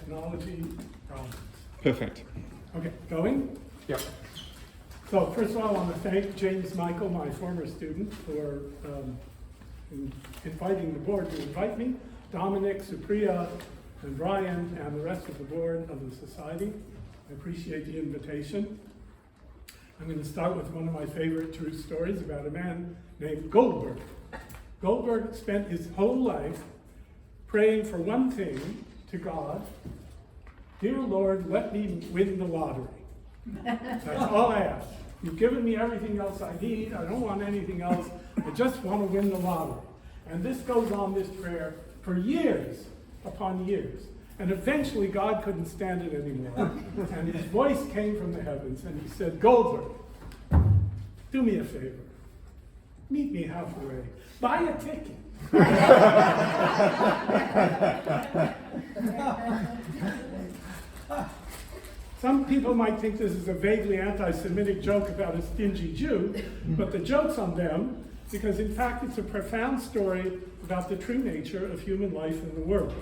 technology problems. Perfect. Okay, going? Yep. So first of all, I want to thank James Michael, my former student, for inviting the board to invite me, Dominic, Supriya, and Brian, and the rest of the board of the society. I appreciate the invitation. I'm going to start with one of my favorite true stories about a man named Goldberg. Goldberg spent his whole life praying for one thing to God: "Dear Lord, let me win the lottery." That's all I ask. You've given me everything else I need. I don't want anything else. I just want to win the lottery. And this goes on, this prayer, for years upon years. And eventually God couldn't stand it anymore. And his voice came from the heavens and he said, "Goldberg, do me a favor. Meet me halfway. Buy a ticket." Some people might think this is a vaguely anti-Semitic joke about a stingy Jew, but the joke's on them, because in fact it's a profound story about the true nature of human life in the world.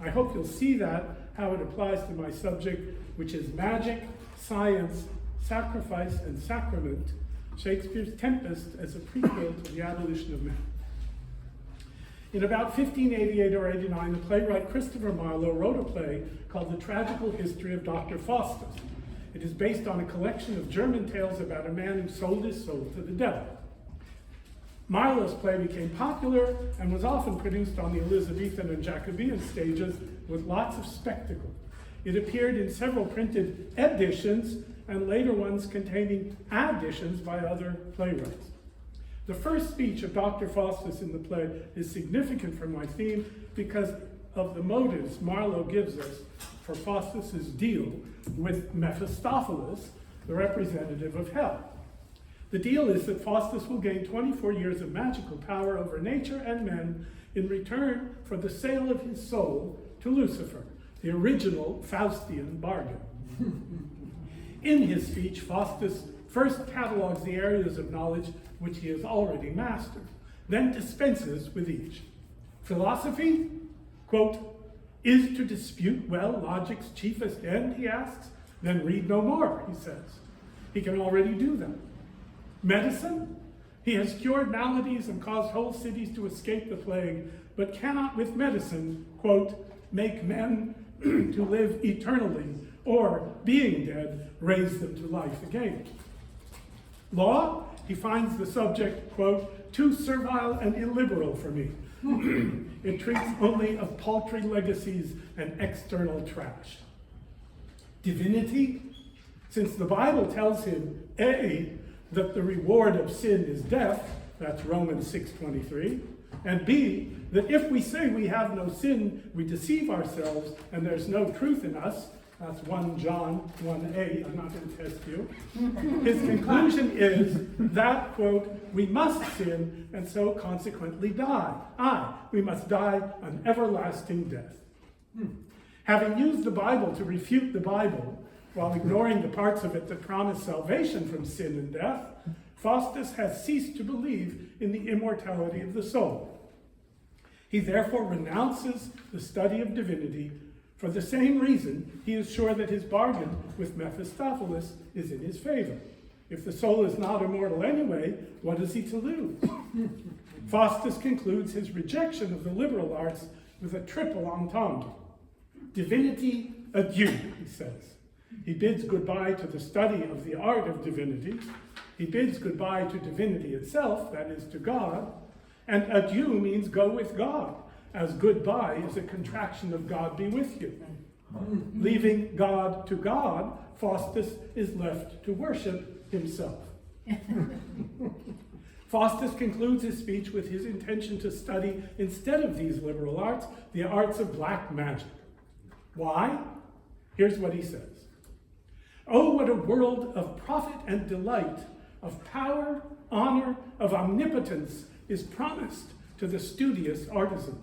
I hope you'll see that, how it applies to my subject, which is magic, science, sacrifice, and sacrament, Shakespeare's Tempest as a prequel to the Abolition of man. In about 1588 or 89, the playwright Christopher Marlowe wrote a play called The Tragical History of Dr. Faustus. It is based on a collection of German tales about a man who sold his soul to the devil. Marlowe's play became popular and was often produced on the Elizabethan and Jacobean stages with lots of spectacle. It appeared in several printed editions and later ones containing additions by other playwrights. The first speech of Dr. Faustus in the play is significant for my theme because of the motives Marlowe gives us for Faustus's deal with Mephistopheles, the representative of hell. The deal is that Faustus will gain 24 years of magical power over nature and men in return for the sale of his soul to Lucifer, the original Faustian bargain. In his speech, Faustus first catalogues the areas of knowledge which he has already mastered, then dispenses with each. Philosophy, quote, "is to dispute well logic's chiefest end," he asks. "Then read no more," he says. He can already do that. Medicine, he has cured maladies and caused whole cities to escape the plague, but cannot with medicine, quote, "make men to live eternally, or, being dead, raise them to life again." Law, he finds the subject, quote, "too servile and illiberal for me. It treats only of paltry legacies and external trash." Divinity, since the Bible tells him, A, that the reward of sin is death, that's Romans 6:23, and B, that if we say we have no sin, we deceive ourselves and there's no truth in us, that's 1 John 1a, I'm not going to test you. His conclusion is that, quote, "we must sin and so consequently die. We must die an everlasting death." Having used the Bible to refute the Bible, while ignoring the parts of it that promise salvation from sin and death, Faustus has ceased to believe in the immortality of the soul. He therefore renounces the study of divinity. For the same reason, he is sure that his bargain with Mephistopheles is in his favor. If the soul is not immortal anyway, what is he to lose? Faustus concludes his rejection of the liberal arts with a triple entendre. Divinity, adieu, he says. He bids goodbye to the study of the art of divinity. He bids goodbye to divinity itself, that is, to God. And adieu means go with God, as goodbye is a contraction of God be with you. Leaving God to God, Faustus is left to worship himself. Faustus concludes his speech with his intention to study, instead of these liberal arts, the arts of black magic. Why? Here's what he says. "Oh, what a world of profit and delight, of power, honor, of omnipotence is promised to the studious artisan.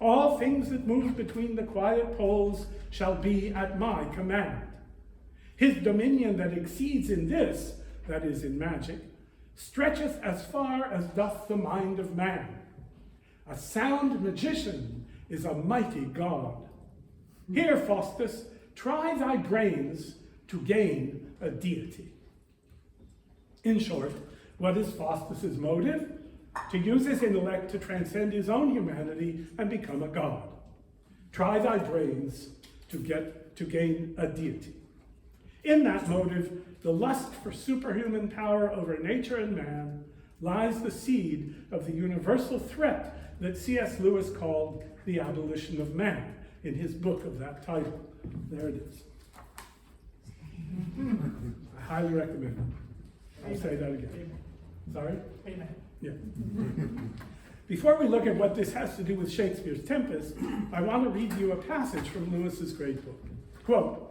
All things that move between the quiet poles shall be at my command. His dominion that exceeds in this, that is in magic, stretcheth as far as doth the mind of man. A sound magician is a mighty God." Here, Faustus, try thy brains to gain a deity. In short, what is Faustus's motive? To use his intellect to transcend his own humanity and become a god. Try thy brains to gain a deity. In that motive, the lust for superhuman power over nature and man, lies the seed of the universal threat that C.S. Lewis called the abolition of man in his book of that title. There it is. I highly recommend it. I'll say that again. Amen. Sorry? Amen. Yeah. Before we look at what this has to do with Shakespeare's Tempest, I want to read you a passage from Lewis's great book. Quote,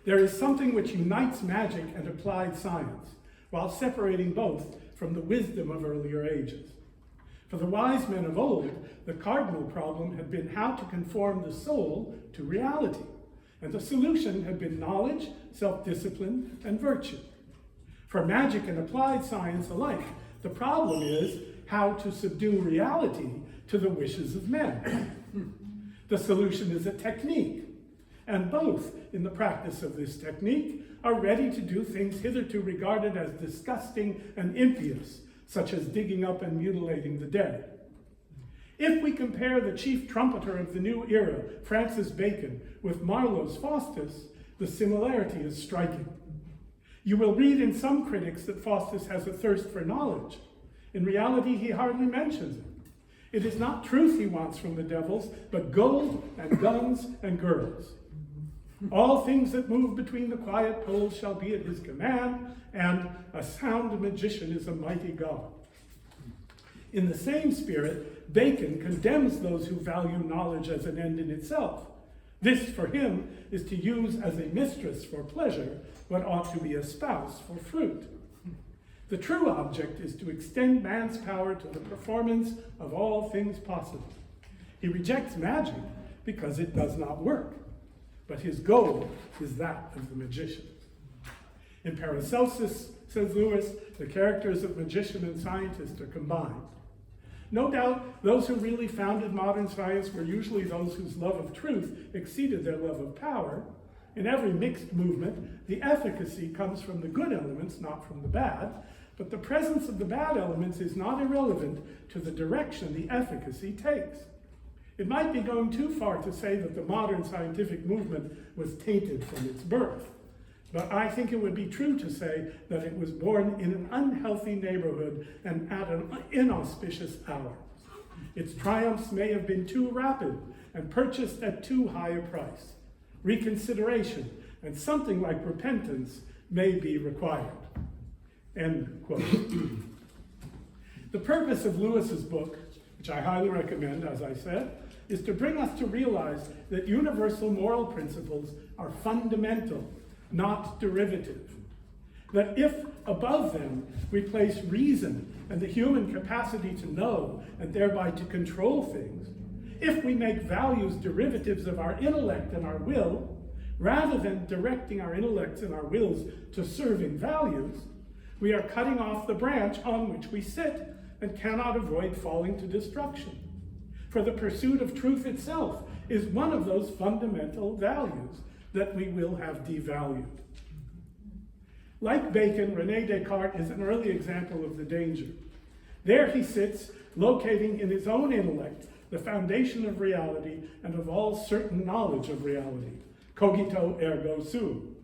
"There is something which unites magic and applied science, while separating both from the wisdom of earlier ages. For the wise men of old, the cardinal problem had been how to conform the soul to reality, and the solution had been knowledge, self-discipline, and virtue. For magic and applied science alike, the problem is how to subdue reality to the wishes of men. The solution is a technique, and both, in the practice of this technique, are ready to do things hitherto regarded as disgusting and impious, such as digging up and mutilating the dead. If we compare the chief trumpeter of the new era, Francis Bacon, with Marlowe's Faustus, the similarity is striking. You will read in some critics that Faustus has a thirst for knowledge. In reality, he hardly mentions it. It is not truth he wants from the devils, but gold and guns and girls. All things that move between the quiet poles shall be at his command, and a sound magician is a mighty god." In the same spirit, Bacon condemns those who value knowledge as an end in itself. This, for him, is to use as a mistress for pleasure what ought to be a spouse for fruit. The true object is to extend man's power to the performance of all things possible. He rejects magic because it does not work, but his goal is that of the magician. In Paracelsus, says Lewis, the characters of magician and scientist are combined. No doubt, those who really founded modern science were usually those whose love of truth exceeded their love of power. In every mixed movement, the efficacy comes from the good elements, not from the bad, but the presence of the bad elements is not irrelevant to the direction the efficacy takes. It might be going too far to say that the modern scientific movement was tainted from its birth, but I think it would be true to say that it was born in an unhealthy neighborhood and at an inauspicious hour. Its triumphs may have been too rapid and purchased at too high a price. Reconsideration and something like repentance may be required." End quote. The purpose of Lewis's book, which I highly recommend, as I said, is to bring us to realize that universal moral principles are fundamental, not derivative. That if above them we place reason and the human capacity to know and thereby to control things, if we make values derivatives of our intellect and our will, rather than directing our intellects and our wills to serving values, we are cutting off the branch on which we sit and cannot avoid falling to destruction. For the pursuit of truth itself is one of those fundamental values that we will have devalued. Like Bacon, René Descartes is an early example of the danger. There he sits, locating in his own intellect the foundation of reality and of all certain knowledge of reality, cogito ergo sum.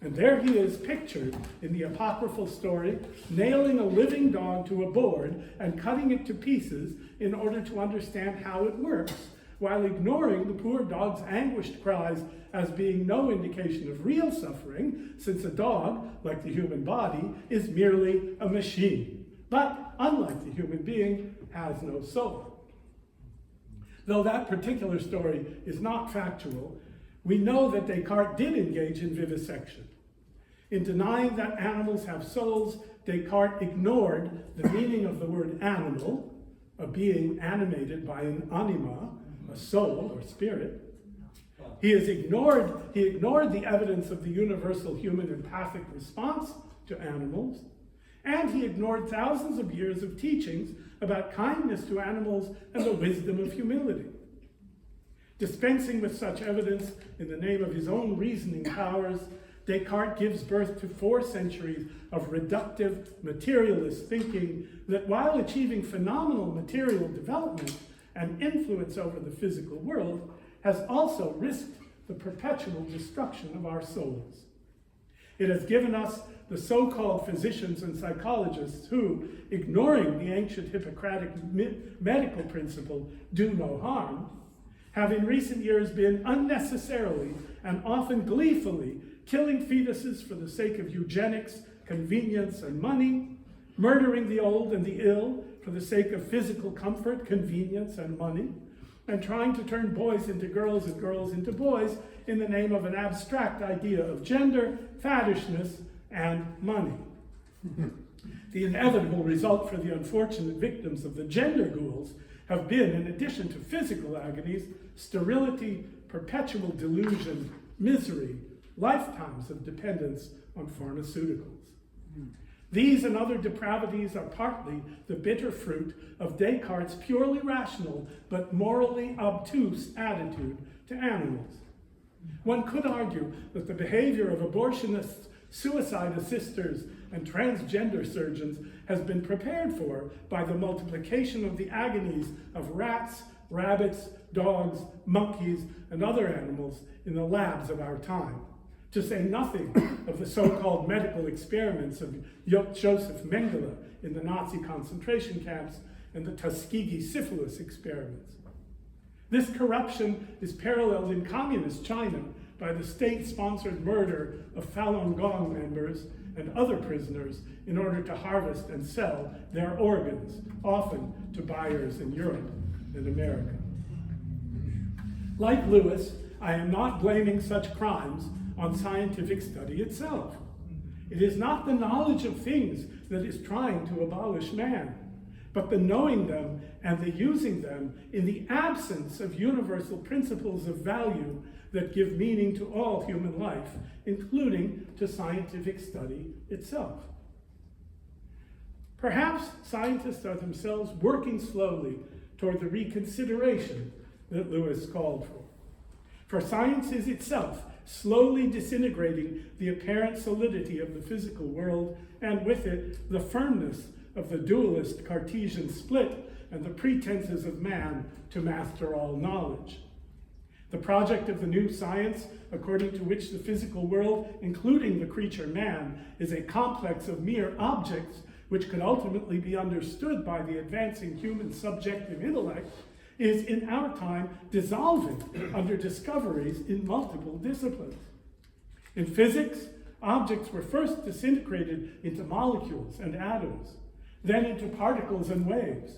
And there he is pictured in the apocryphal story, nailing a living dog to a board and cutting it to pieces in order to understand how it works, while ignoring the poor dog's anguished cries as being no indication of real suffering, since a dog, like the human body, is merely a machine, but, unlike the human being, has no soul. Though that particular story is not factual, we know that Descartes did engage in vivisection. In denying that animals have souls, Descartes ignored the meaning of the word animal, a being animated by an anima, a soul or spirit. He ignored the evidence of the universal human empathic response to animals, and he ignored thousands of years of teachings about kindness to animals and the wisdom of humility. Dispensing with such evidence in the name of his own reasoning powers, Descartes gives birth to 4 centuries of reductive, materialist thinking that, while achieving phenomenal material development and influence over the physical world, has also risked the perpetual destruction of our souls. It has given us the so-called physicians and psychologists who, ignoring the ancient Hippocratic medical principle, do no harm, have in recent years been unnecessarily and often gleefully killing fetuses for the sake of eugenics, convenience, and money, murdering the old and the ill for the sake of physical comfort, convenience, and money, and trying to turn boys into girls and girls into boys in the name of an abstract idea of gender, faddishness, and money. The inevitable result for the unfortunate victims of the gender ghouls have been, in addition to physical agonies, sterility, perpetual delusion, misery, lifetimes of dependence on pharmaceuticals. These and other depravities are partly the bitter fruit of Descartes' purely rational but morally obtuse attitude to animals. One could argue that the behavior of abortionists, suicide assisters, and transgender surgeons has been prepared for by the multiplication of the agonies of rats, rabbits, dogs, monkeys, and other animals in the labs of our time, to say nothing of the so-called medical experiments of Joseph Mengele in the Nazi concentration camps and the Tuskegee syphilis experiments. This corruption is paralleled in communist China by the state-sponsored murder of Falun Gong members and other prisoners in order to harvest and sell their organs, often to buyers in Europe and America. Like Lewis, I am not blaming such crimes on scientific study itself. It is not the knowledge of things that is trying to abolish man, but the knowing them and the using them in the absence of universal principles of value that give meaning to all human life, including to scientific study itself. Perhaps scientists are themselves working slowly toward the reconsideration that Lewis called for. For science is itself slowly disintegrating the apparent solidity of the physical world, and with it the firmness of the dualist Cartesian split and the pretenses of man to master all knowledge. The project of the new science, according to which the physical world, including the creature man, is a complex of mere objects which can ultimately be understood by the advancing human subjective intellect, is in our time dissolving under discoveries in multiple disciplines. In physics, objects were first disintegrated into molecules and atoms, then into particles and waves,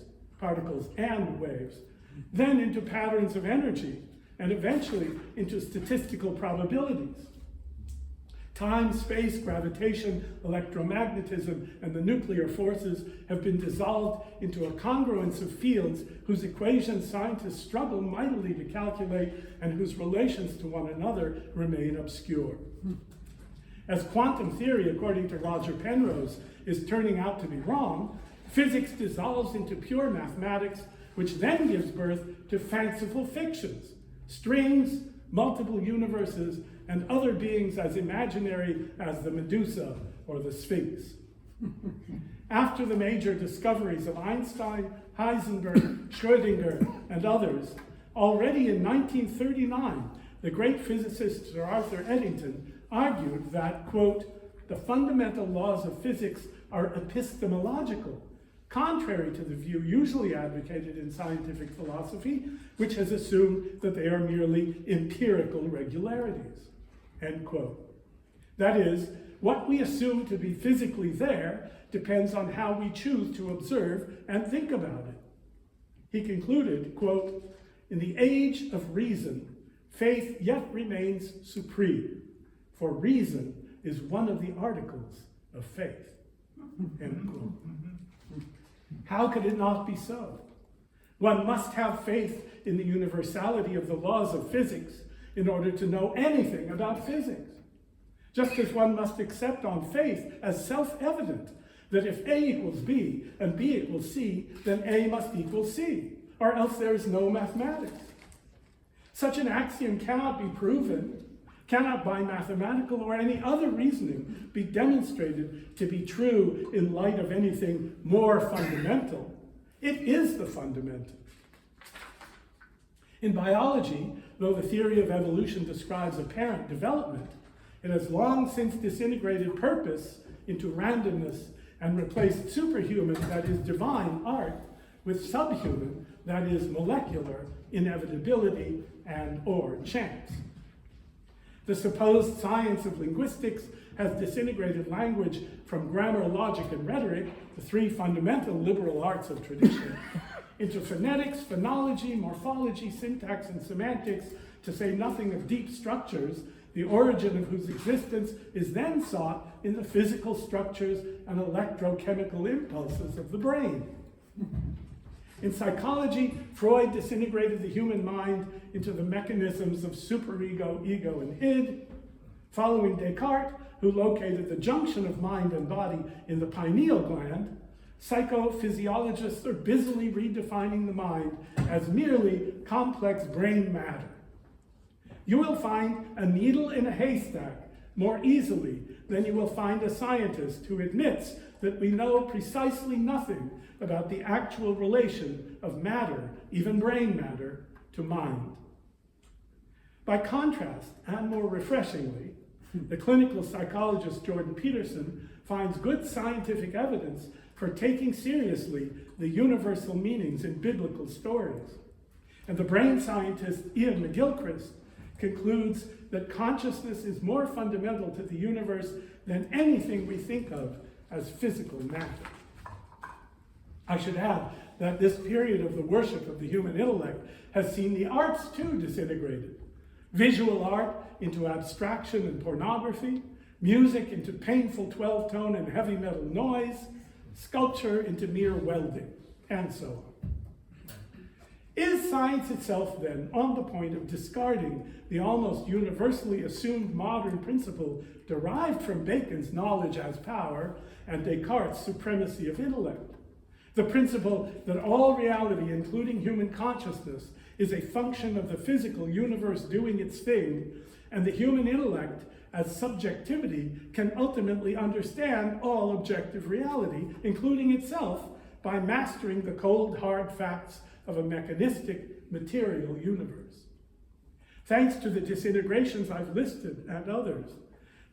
then into patterns of energy, and eventually into statistical probabilities. Time, space, gravitation, electromagnetism, and the nuclear forces have been dissolved into a congruence of fields whose equations scientists struggle mightily to calculate and whose relations to one another remain obscure. As quantum theory, according to Roger Penrose, is turning out to be wrong, physics dissolves into pure mathematics, which then gives birth to fanciful fictions, strings, multiple universes, and other beings as imaginary as the Medusa or the Sphinx. After the major discoveries of Einstein, Heisenberg, Schrödinger, and others, already in 1939, the great physicist Sir Arthur Eddington argued that, quote, the fundamental laws of physics are epistemological, contrary to the view usually advocated in scientific philosophy, which has assumed that they are merely empirical regularities, end quote. That is, what we assume to be physically there depends on how we choose to observe and think about it. He concluded, quote, in the age of reason, faith yet remains supreme, for reason is one of the articles of faith, end quote. How could it not be so? One must have faith in the universality of the laws of physics in order to know anything about physics. Just as one must accept on faith as self-evident that if A equals B and B equals C, then A must equal C, or else there is no mathematics. Such an axiom cannot be proven, cannot by mathematical or any other reasoning be demonstrated to be true in light of anything more fundamental. It is the fundamental. In biology, though the theory of evolution describes apparent development, it has long since disintegrated purpose into randomness and replaced superhuman, that is divine, art with subhuman, that is molecular, inevitability and or chance. The supposed science of linguistics has disintegrated language from grammar, logic, and rhetoric, the three fundamental liberal arts of tradition, into phonetics, phonology, morphology, syntax, and semantics, to say nothing of deep structures, the origin of whose existence is then sought in the physical structures and electrochemical impulses of the brain. In psychology, Freud disintegrated the human mind into the mechanisms of superego, ego, and id. Following Descartes, who located the junction of mind and body in the pineal gland, psychophysiologists are busily redefining the mind as merely complex brain matter. You will find a needle in a haystack more easily than you will find a scientist who admits that we know precisely nothing about the actual relation of matter, even brain matter, to mind. By contrast, and more refreshingly, the clinical psychologist Jordan Peterson finds good scientific evidence for taking seriously the universal meanings in biblical stories. And the brain scientist Ian McGilchrist concludes that consciousness is more fundamental to the universe than anything we think of as physical matter. I should add that this period of the worship of the human intellect has seen the arts too disintegrated. Visual art into abstraction and pornography, music into painful 12-tone and heavy metal noise, sculpture into mere welding, and so on. Is science itself then on the point of discarding the almost universally assumed modern principle derived from Bacon's knowledge as power and Descartes' supremacy of intellect? The principle that all reality, including human consciousness, is a function of the physical universe doing its thing, and the human intellect, as subjectivity, can ultimately understand all objective reality, including itself, by mastering the cold, hard facts of a mechanistic, material universe. Thanks to the disintegrations I've listed and others,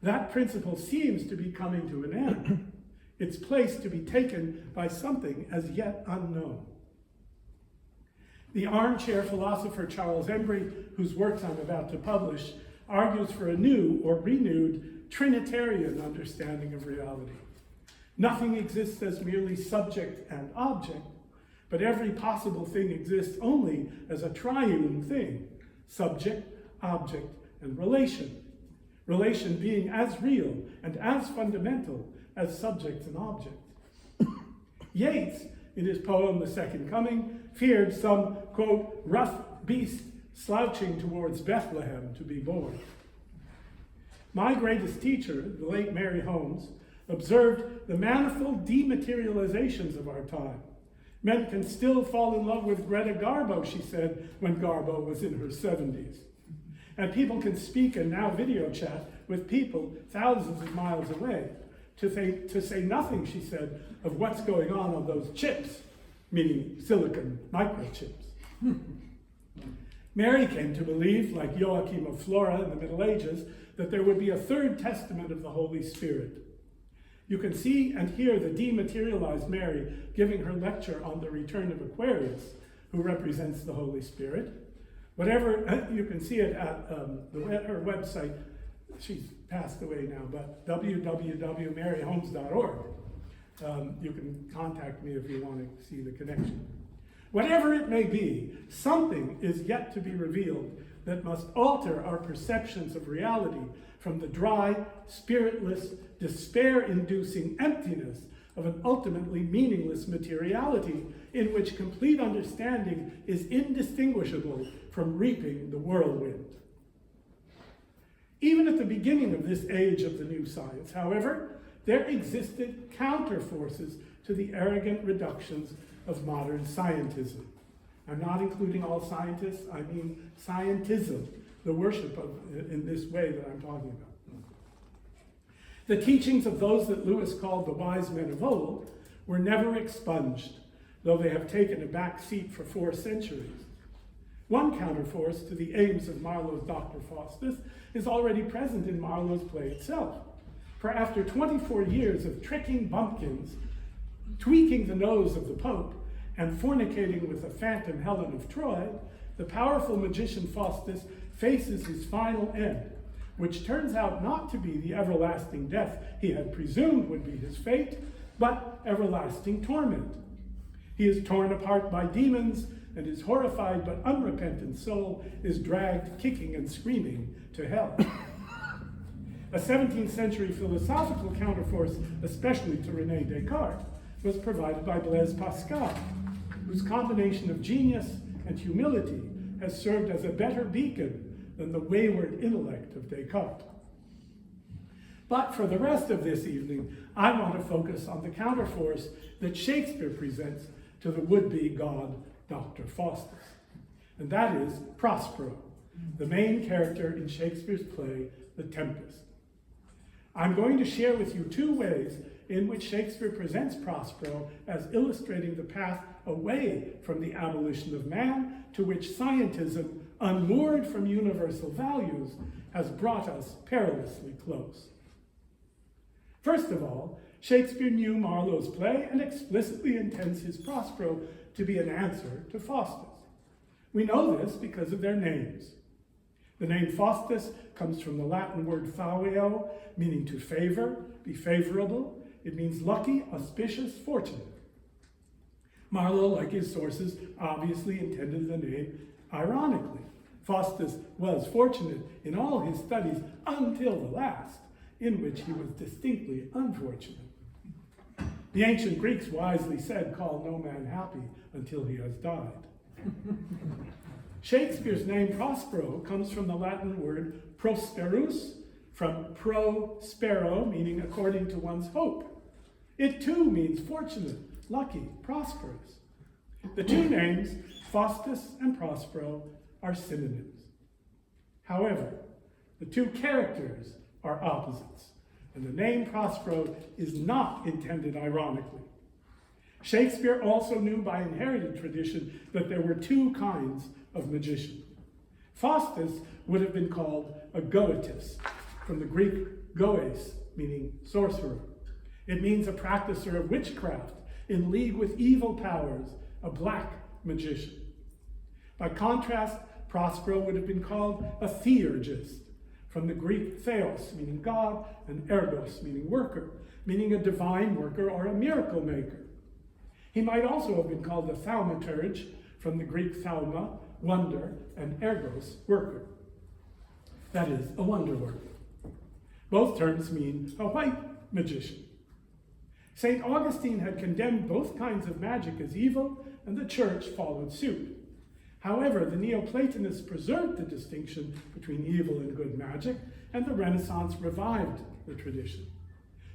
that principle seems to be coming to an end. Its place to be taken by something as yet unknown. The armchair philosopher Charles Embry, whose works I'm about to publish, argues for a new or renewed Trinitarian understanding of reality. Nothing exists as merely subject and object, but every possible thing exists only as a triune thing: subject, object, and relation. Relation being as real and as fundamental as subjects and objects. Yeats, in his poem The Second Coming, feared some, quote, rough beast slouching towards Bethlehem to be born. My greatest teacher, the late Mary Holmes, observed the manifold dematerializations of our time. Men can still fall in love with Greta Garbo, she said, when Garbo was in her 70s. And people can speak and now video chat with people thousands of miles away. To say nothing, she said, of what's going on those chips, meaning silicon microchips. Mary came to believe, like Joachim of Flora in the Middle Ages, that there would be a third testament of the Holy Spirit. You can see and hear the dematerialized Mary giving her lecture on the return of Aquarius, who represents the Holy Spirit. Whatever, you can see it at her website. She's passed away now, but www.maryholmes.org. You can contact me if you want to see the connection. Whatever it may be, something is yet to be revealed that must alter our perceptions of reality from the dry, spiritless, despair-inducing emptiness of an ultimately meaningless materiality in which complete understanding is indistinguishable from reaping the whirlwind. Even at the beginning of this age of the new science, however, there existed counter-forces to the arrogant reductions of modern scientism. I'm not including all scientists, I mean scientism, the worship of in this way that I'm talking about. The teachings of those that Lewis called the wise men of old were never expunged, though they have taken a back seat for 4 centuries. One counterforce to the aims of Marlowe's Dr. Faustus is already present in Marlowe's play itself. For after 24 years of tricking bumpkins, tweaking the nose of the Pope, and fornicating with the phantom Helen of Troy, the powerful magician Faustus faces his final end, which turns out not to be the everlasting death he had presumed would be his fate, but everlasting torment. He is torn apart by demons, and his horrified but unrepentant soul is dragged kicking and screaming to hell. A 17th century philosophical counterforce, especially to René Descartes, was provided by Blaise Pascal, whose combination of genius and humility has served as a better beacon than the wayward intellect of Descartes. But for the rest of this evening, I want to focus on the counterforce that Shakespeare presents to the would-be god Dr. Faustus, and that is Prospero, the main character in Shakespeare's play, The Tempest. I'm going to share with you 2 ways in which Shakespeare presents Prospero as illustrating the path away from the abolition of man to which scientism, unmoored from universal values, has brought us perilously close. First of all, Shakespeare knew Marlowe's play and explicitly intends his Prospero to be an answer to Faustus. We know this because of their names. The name Faustus comes from the Latin word faveo, meaning to favor, be favorable. It means lucky, auspicious, fortunate. Marlowe, like his sources, obviously intended the name ironically. Faustus was fortunate in all his studies until the last, in which he was distinctly unfortunate. The ancient Greeks wisely said, "Call no man happy until he has died." Shakespeare's name Prospero comes from the Latin word prosperus, from prospero, meaning according to one's hope. It too means fortunate, lucky, prosperous. The 2 names, Faustus and Prospero, are synonyms. However, the 2 characters are opposites, and the name Prospero is not intended ironically. Shakespeare also knew by inherited tradition that there were 2 kinds of magician. Faustus would have been called a goetus, from the Greek goes, meaning sorcerer. It means a practicer of witchcraft, in league with evil powers, a black magician. By contrast, Prospero would have been called a theurgist, from the Greek theos, meaning God, and ergos, meaning worker, meaning a divine worker or a miracle maker. He might also have been called a thaumaturge, from the Greek thauma, wonder, and ergos, worker. That is, a wonder worker. Both terms mean a white magician. St. Augustine had condemned both kinds of magic as evil, and the church followed suit. However, the Neoplatonists preserved the distinction between evil and good magic, and the Renaissance revived the tradition.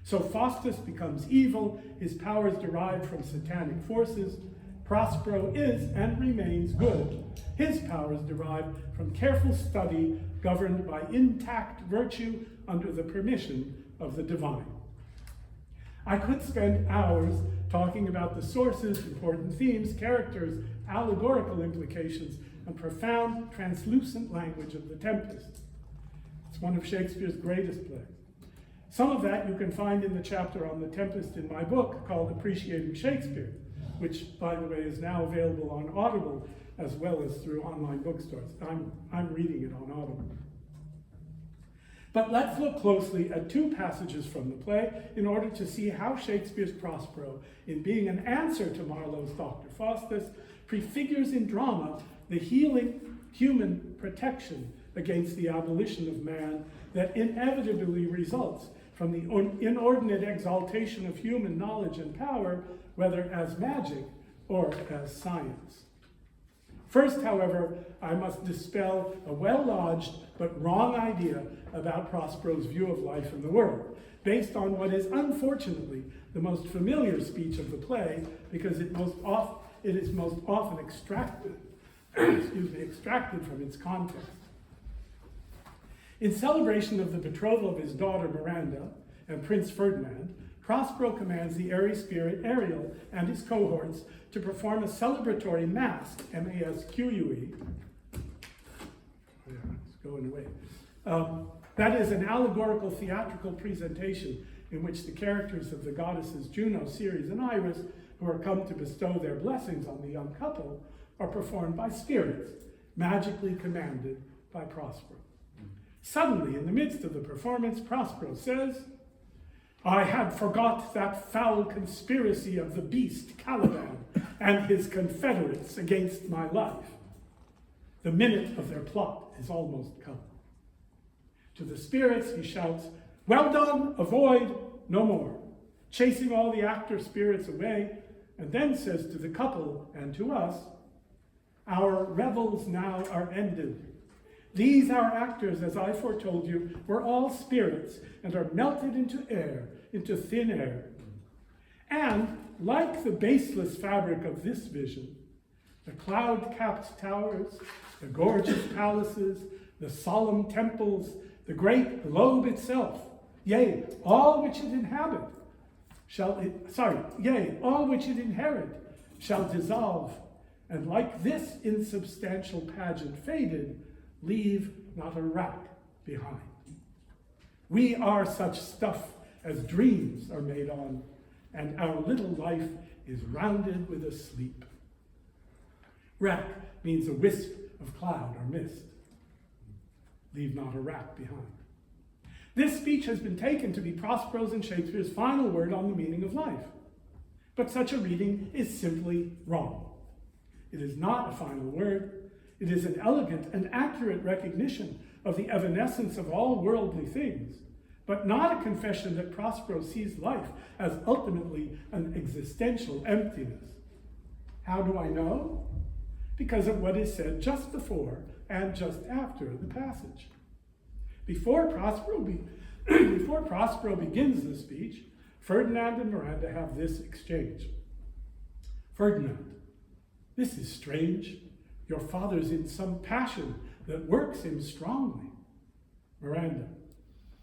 So Faustus becomes evil, his powers derived from satanic forces. Prospero is and remains good, his powers derived from careful study governed by intact virtue under the permission of the divine. I could spend hours talking about the sources, important themes, characters, allegorical implications, and profound, translucent language of The Tempest. It's one of Shakespeare's greatest plays. Some of that you can find in the chapter on The Tempest in my book called Appreciating Shakespeare, which, by the way, is now available on Audible as well as through online bookstores. I'm reading it on Audible. But let's look closely at 2 passages from the play in order to see how Shakespeare's Prospero, in being an answer to Marlowe's Dr. Faustus, prefigures in drama the healing human protection against the abolition of man that inevitably results from the inordinate exaltation of human knowledge and power, whether as magic or as science. First, however, I must dispel a well-lodged but wrong idea about Prospero's view of life and the world, based on what is unfortunately the most familiar speech of the play, because it it is most often extracted, extracted from its context. In celebration of the betrothal of his daughter Miranda and Prince Ferdinand, Prospero commands the airy spirit Ariel and his cohorts to perform a celebratory masque, M-A-S-Q-U-E. It's going away. That is an allegorical theatrical presentation in which the characters of the goddesses Juno, Ceres, and Iris, who are come to bestow their blessings on the young couple, are performed by spirits, magically commanded by Prospero. Suddenly, in the midst of the performance, Prospero says, "I had forgot that foul conspiracy of the beast Caliban and his confederates against my life. The minute of their plot is almost come." To the spirits he shouts, "Well done, avoid no more," chasing all the actor spirits away, and then says to the couple and to us, "Our revels now are ended. These our actors, as I foretold you, were all spirits and are melted into air, into thin air. And like the baseless fabric of this vision, the cloud-capped towers, the gorgeous palaces, the solemn temples, the great globe itself, yea, all which it inhabit, all which it inherit shall dissolve, and like this insubstantial pageant faded, leave not a rack behind. We are such stuff as dreams are made on, and our little life is rounded with a sleep." Rack means a wisp of cloud or mist. Leave not a rack behind. This speech has been taken to be Prospero's and Shakespeare's final word on the meaning of life. But such a reading is simply wrong. It is not a final word. It is an elegant and accurate recognition of the evanescence of all worldly things, but not a confession that Prospero sees life as ultimately an existential emptiness. How do I know? Because of what is said just before and just after the passage. Before Prospero begins the speech, Ferdinand and Miranda have this exchange. "Ferdinand, this is strange. Your father's in some passion that works him strongly." Miranda,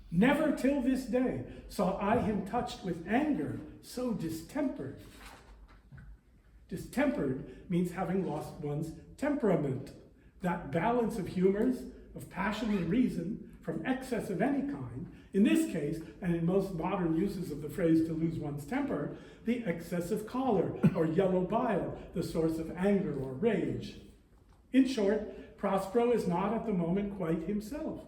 "Never till this day saw I him touched with anger so distempered." Distempered means having lost one's temperament, that balance of humors, of passion and reason, from excess of any kind. In this case, and in most modern uses of the phrase to lose one's temper, the excess of choler or yellow bile, the source of anger or rage. In short, Prospero is not at the moment quite himself.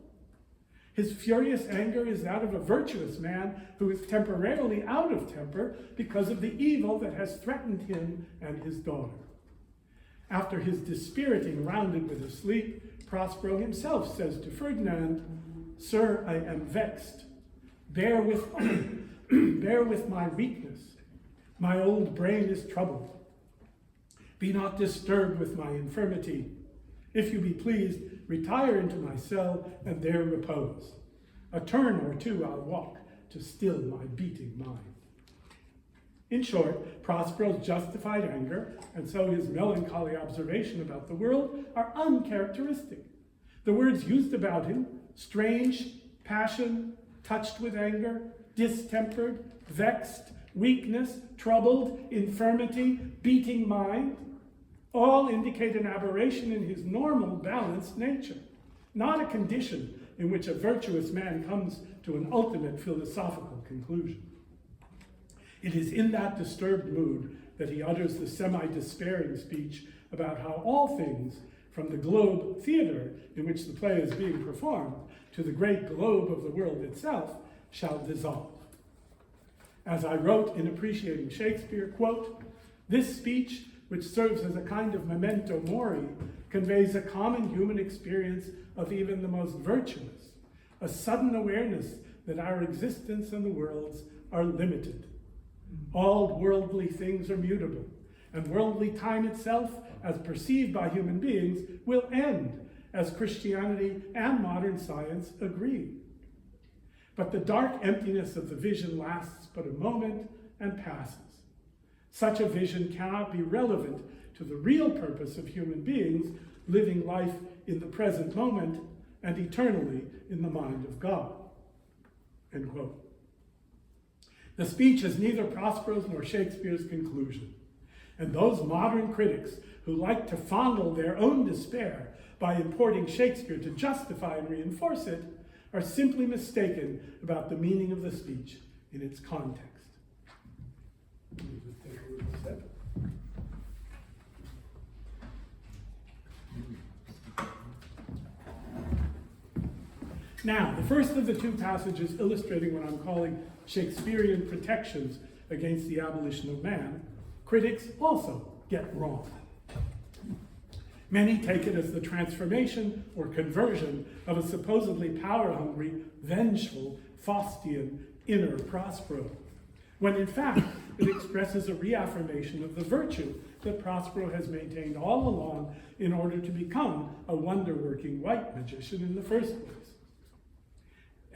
His furious anger is that of a virtuous man who is temporarily out of temper because of the evil that has threatened him and his daughter. After his dispiriting rounded with a sleep, Prospero himself says to Ferdinand, "Sir, I am vexed. Bear with my weakness. My old brain is troubled. Be not disturbed with my infirmity. If you be pleased, retire into my cell and there repose. A turn or two I'll walk to still my beating mind." In short, Prospero's justified anger, and so his melancholy observation about the world, are uncharacteristic. The words used about him, strange, passion, touched with anger, distempered, vexed, weakness, troubled, infirmity, beating mind, all indicate an aberration in his normal, balanced nature, not a condition in which a virtuous man comes to an ultimate philosophical conclusion. It is in that disturbed mood that he utters the semi-despairing speech about how all things, from the Globe Theatre in which the play is being performed to the great globe of the world itself, shall dissolve. As I wrote in Appreciating Shakespeare, quote, "This speech, which serves as a kind of memento mori, conveys a common human experience of even the most virtuous, a sudden awareness that our existence and the world's are limited. All worldly things are mutable, and worldly time itself, as perceived by human beings, will end, as Christianity and modern science agree. But the dark emptiness of the vision lasts but a moment and passes. Such a vision cannot be relevant to the real purpose of human beings living life in the present moment and eternally in the mind of God." End quote. The speech is neither Prospero's nor Shakespeare's conclusion, and those modern critics who like to fondle their own despair by importing Shakespeare to justify and reinforce it are simply mistaken about the meaning of the speech in its context. Let me just take a little step. Now, the first of the two passages illustrating what I'm calling Shakespearean protections against the abolition of man, critics also get wrong. Many take it as the transformation or conversion of a supposedly power-hungry, vengeful, Faustian inner Prospero, when in fact it expresses a reaffirmation of the virtue that Prospero has maintained all along in order to become a wonder-working white magician in the first place.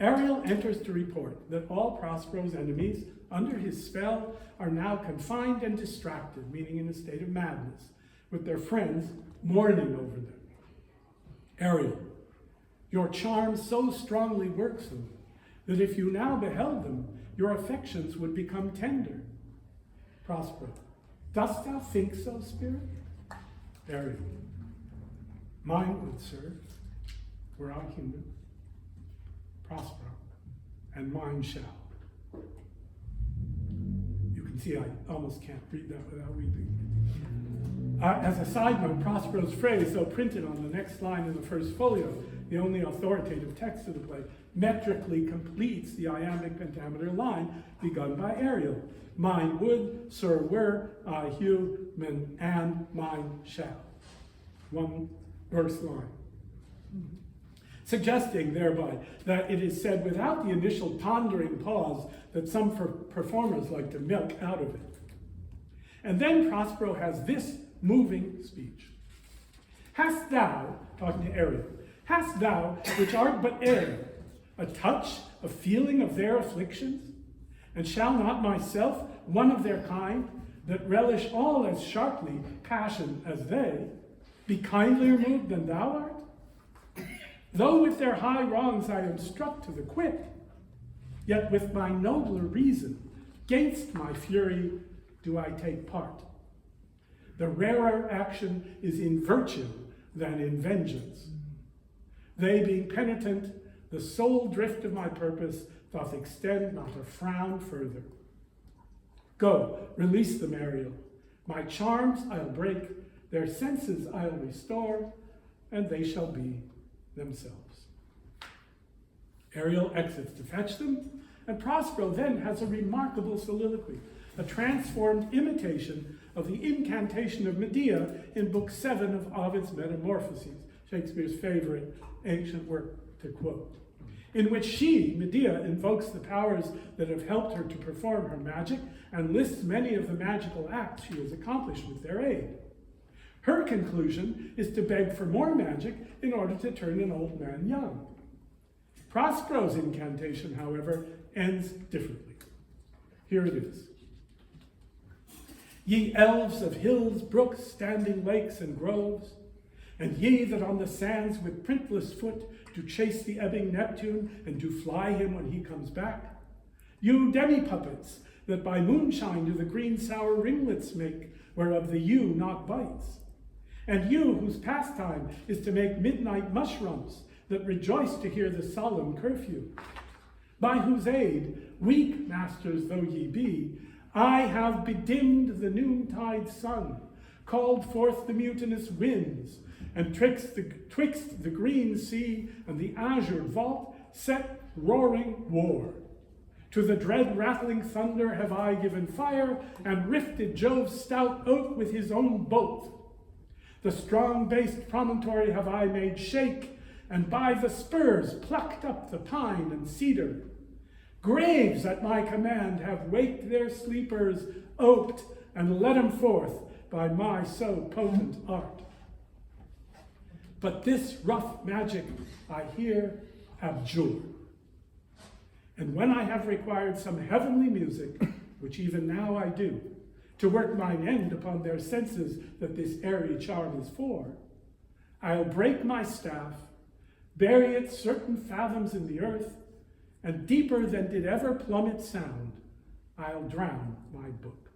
Ariel enters to report that all Prospero's enemies, under his spell, are now confined and distracted, meaning in a state of madness, with their friends mourning over them. Ariel, your charm so strongly works them, that if you now beheld them, your affections would become tender. Prospero, dost thou think so, spirit? Ariel, mine would, sir, were I human. Prospero, and mine shall. You can see I almost can't read that without weeping. As a side note, Prospero's phrase, though printed on the next line in the first folio, the only authoritative text of the play, metrically completes the iambic pentameter line begun by Ariel. Mine would, sir, were, I human, and mine shall. One verse line. Suggesting thereby that it is said without the initial pondering pause that some performers like to milk out of it. And then Prospero has this moving speech. Hast thou, talking to Ariel, hast thou, which art but air, a touch, a feeling of their afflictions? And shall not myself, one of their kind, that relish all as sharply passion as they, be kindlier moved than thou art? Though with their high wrongs I am struck to the quick, yet with my nobler reason, gainst my fury do I take part. The rarer action is in virtue than in vengeance. They being penitent, the sole drift of my purpose doth extend not a frown further. Go, release them, Ariel. My charms I'll break, their senses I'll restore, and they shall be themselves. Ariel exits to fetch them, and Prospero then has a remarkable soliloquy, a transformed imitation of the incantation of Medea in Book 7 of Ovid's Metamorphoses, Shakespeare's favorite ancient work to quote, in which she, Medea, invokes the powers that have helped her to perform her magic and lists many of the magical acts she has accomplished with their aid. Her conclusion is to beg for more magic in order to turn an old man young. Prospero's incantation, however, ends differently. Here it is. Ye elves of hills, brooks, standing lakes, and groves, and ye that on the sands with printless foot do chase the ebbing Neptune and do fly him when he comes back, you demi-puppets that by moonshine do the green sour ringlets make, whereof the yew not bites, and you whose pastime is to make midnight mushrooms that rejoice to hear the solemn curfew, by whose aid, weak masters though ye be, I have bedimmed the noontide sun, called forth the mutinous winds, and twixt the green sea and the azure vault set roaring war. To the dread rattling thunder have I given fire, and rifted Jove's stout oak with his own bolt. The strong-based promontory have I made shake, and by the spurs plucked up the pine and cedar. Graves at my command have waked their sleepers, oped, and let 'em forth by my so potent art. But this rough magic I here abjure. And when I have required some heavenly music, which even now I do, to work mine end upon their senses that this airy charm is for. I'll break my staff, bury it certain fathoms in the earth, and deeper than did ever plummet sound, I'll drown my book.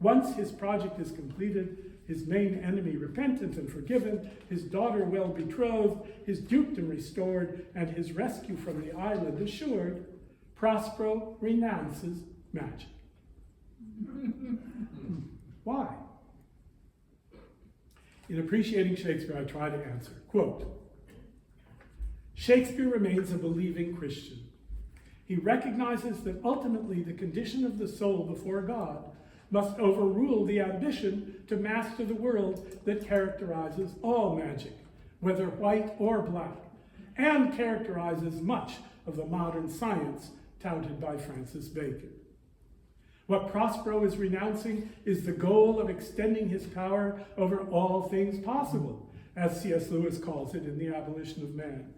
Once his project is completed, his main enemy repentant and forgiven, his daughter well betrothed, his dukedom restored, and his rescue from the island assured, Prospero renounces magic. Why? In appreciating Shakespeare, I try to answer. Quote, Shakespeare remains a believing Christian. He recognizes that ultimately the condition of the soul before God must overrule the ambition to master the world that characterizes all magic, whether white or black, and characterizes much of the modern science touted by Francis Bacon. What Prospero is renouncing is the goal of extending his power over all things possible, as C.S. Lewis calls it in The Abolition of Man.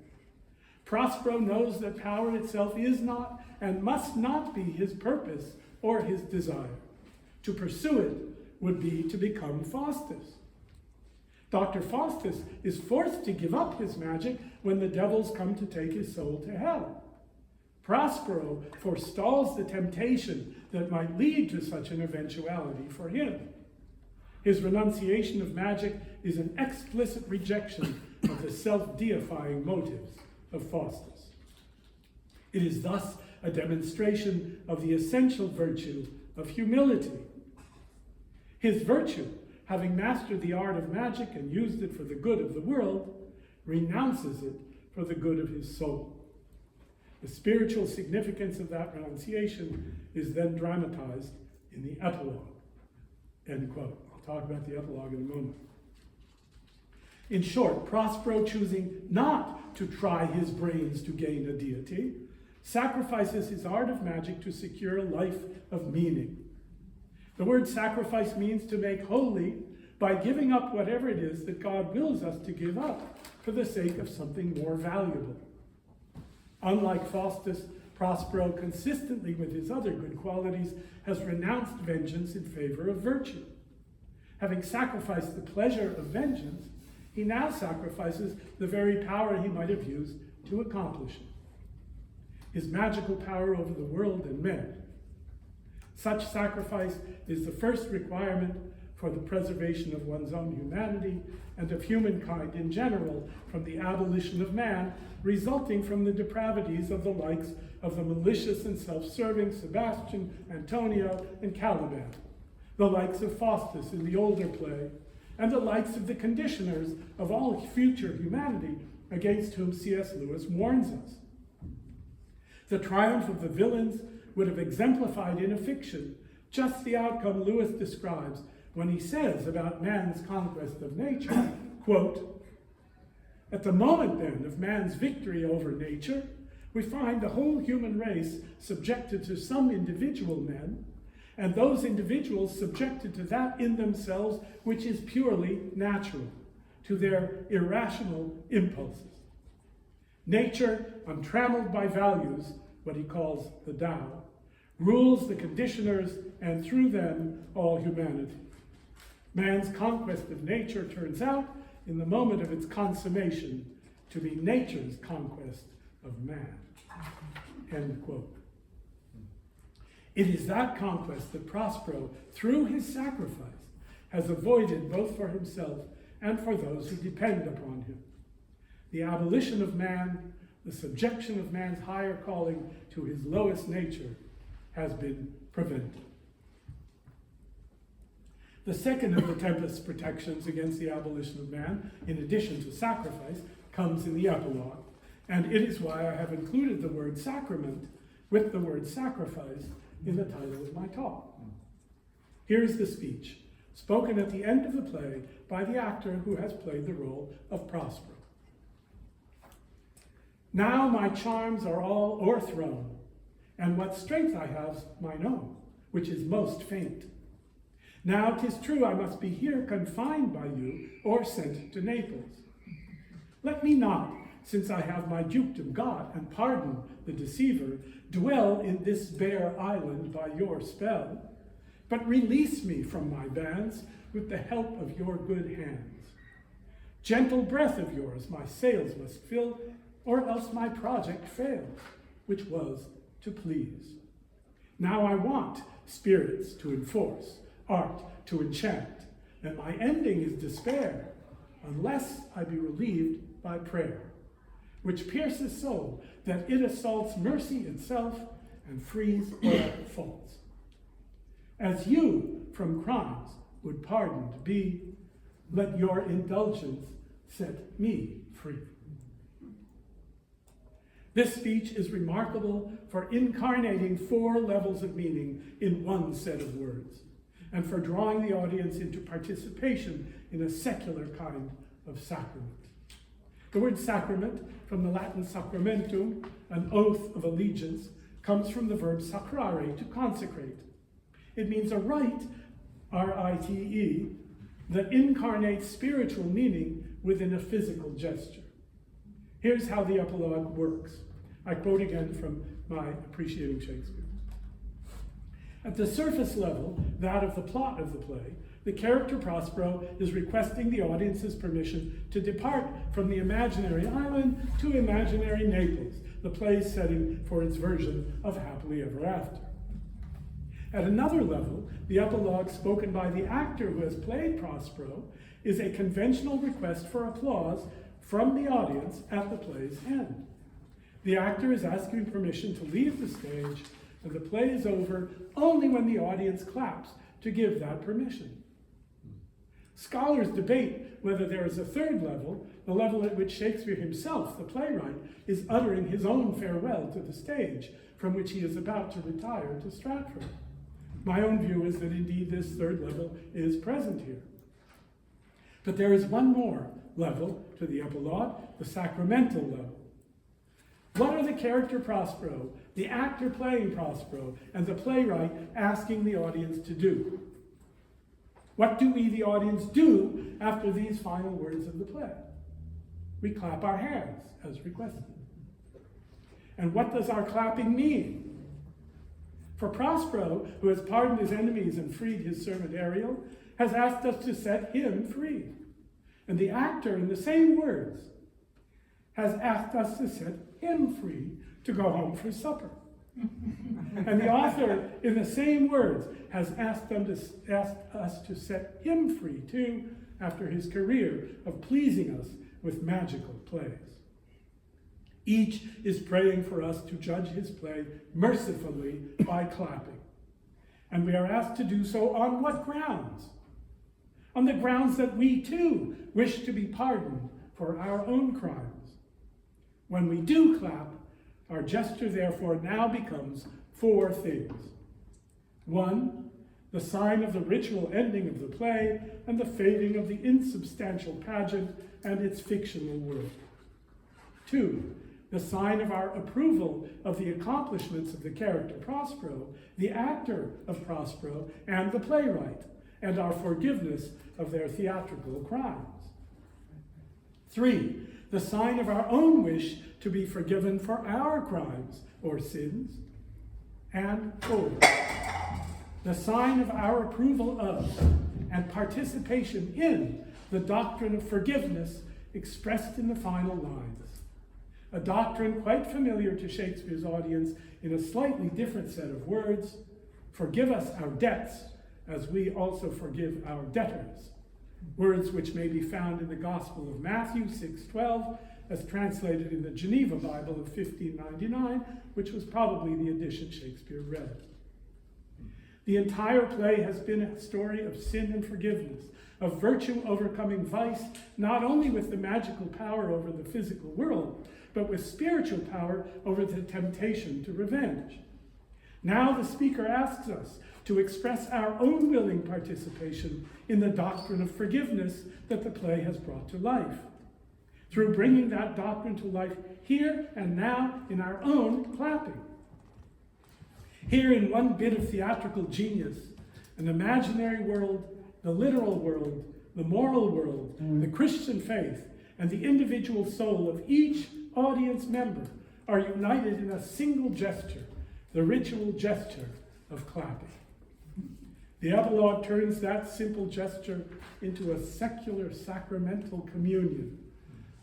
Prospero knows that power itself is not and must not be his purpose or his desire. To pursue it would be to become Faustus. Dr. Faustus is forced to give up his magic when the devils come to take his soul to hell. Prospero forestalls the temptation that might lead to such an eventuality for him. His renunciation of magic is an explicit rejection of the self-deifying motives of Faustus. It is thus a demonstration of the essential virtue of humility. His virtue, having mastered the art of magic and used it for the good of the world, renounces it for the good of his soul. The spiritual significance of that renunciation is then dramatized in the epilogue. End quote. I'll talk about the epilogue in a moment. In short, Prospero, choosing not to try his brains to gain a deity, sacrifices his art of magic to secure a life of meaning. The word sacrifice means to make holy by giving up whatever it is that God wills us to give up for the sake of something more valuable. Unlike Faustus, Prospero, consistently with his other good qualities, has renounced vengeance in favor of virtue. Having sacrificed the pleasure of vengeance, he now sacrifices the very power he might have used to accomplish it. His magical power over the world and men. Such sacrifice is the first requirement for the preservation of one's own humanity and of humankind in general from the abolition of man, resulting from the depravities of the likes of the malicious and self-serving Sebastian, Antonio, and Caliban, the likes of Faustus in the older play, and the likes of the conditioners of all future humanity against whom C.S. Lewis warns us. The triumph of the villains would have exemplified in a fiction just the outcome Lewis describes when he says about man's conquest of nature, quote, at the moment then of man's victory over nature, we find the whole human race subjected to some individual men, and those individuals subjected to that in themselves which is purely natural, to their irrational impulses. Nature, untrammeled by values, what he calls the Tao, rules the conditioners and through them all humanity. Man's conquest of nature turns out, in the moment of its consummation, to be nature's conquest of man. End quote. It is that conquest that Prospero, through his sacrifice, has avoided both for himself and for those who depend upon him. The abolition of man, the subjection of man's higher calling to his lowest nature, has been prevented. The second of the Tempest's protections against the abolition of man, in addition to sacrifice, comes in the epilogue, and it is why I have included the word sacrament with the word sacrifice in the title of my talk. Here is the speech, spoken at the end of the play by the actor who has played the role of Prospero. Now my charms are all o'erthrown, and what strength I have mine own, which is most faint. Now 'tis true I must be here confined by you, or sent to Naples. Let me not, since I have my dukedom got, and pardon the deceiver, dwell in this bare island by your spell, but release me from my bands with the help of your good hands. Gentle breath of yours my sails must fill, or else my project fails, which was to please. Now I want spirits to enforce, art to enchant, and my ending is despair, unless I be relieved by prayer, which pierces so that it assaults mercy itself and frees all faults. As you from crimes would pardoned be, let your indulgence set me free. This speech is remarkable for incarnating 4 levels of meaning in one set of words, and for drawing the audience into participation in a secular kind of sacrament. The word sacrament, from the Latin sacramentum, an oath of allegiance, comes from the verb sacrare, to consecrate. It means a rite, R-I-T-E, that incarnates spiritual meaning within a physical gesture. Here's how the epilogue works. I quote again from my Appreciating Shakespeare. At the surface level, that of the plot of the play, the character Prospero is requesting the audience's permission to depart from the imaginary island to imaginary Naples, the play's setting for its version of Happily Ever After. At another level, the epilogue spoken by the actor who has played Prospero is a conventional request for applause from the audience at the play's end. The actor is asking permission to leave the stage, and the play is over only when the audience claps to give that permission. Scholars debate whether there is a third level, the level at which Shakespeare himself, the playwright, is uttering his own farewell to the stage, from which he is about to retire to Stratford. My own view is that indeed this third level is present here. But there is one more level to the epilogue, the sacramental level. What are the character Prospero, the actor playing Prospero, and the playwright asking the audience to do? What do we, the audience, do after these final words of the play? We clap our hands, as requested. And what does our clapping mean? For Prospero, who has pardoned his enemies and freed his servant Ariel, has asked us to set him free. And the actor, in the same words, has asked us to set him free to go home for supper. And the author, in the same words, has asked us to set him free too, after his career of pleasing us with magical plays. Each is praying for us to judge his play mercifully by clapping. And we are asked to do so on what grounds? On the grounds that we too wish to be pardoned for our own crimes. When we do clap, our gesture therefore now becomes 4 things. 1, the sign of the ritual ending of the play and the fading of the insubstantial pageant and its fictional world. 2, the sign of our approval of the accomplishments of the character Prospero, the actor of Prospero, and the playwright, and our forgiveness of their theatrical crimes. 3, the sign of our own wish to be forgiven for our crimes or sins. And 4, the sign of our approval of and participation in the doctrine of forgiveness expressed in the final lines. A doctrine quite familiar to Shakespeare's audience in a slightly different set of words: forgive us our debts as we also forgive our debtors. Words which may be found in the Gospel of Matthew 6:12, as translated in the Geneva Bible of 1599, which was probably the edition Shakespeare read. The entire play has been a story of sin and forgiveness, of virtue overcoming vice, not only with the magical power over the physical world, but with spiritual power over the temptation to revenge. Now the speaker asks us to express our own willing participation in the doctrine of forgiveness that the play has brought to life, through bringing that doctrine to life here and now in our own clapping. Here in one bit of theatrical genius, an imaginary world, the literal world, the moral world, the Christian faith, and the individual soul of each audience member are united in a single gesture, the ritual gesture of clapping. The epilogue turns that simple gesture into a secular sacramental communion,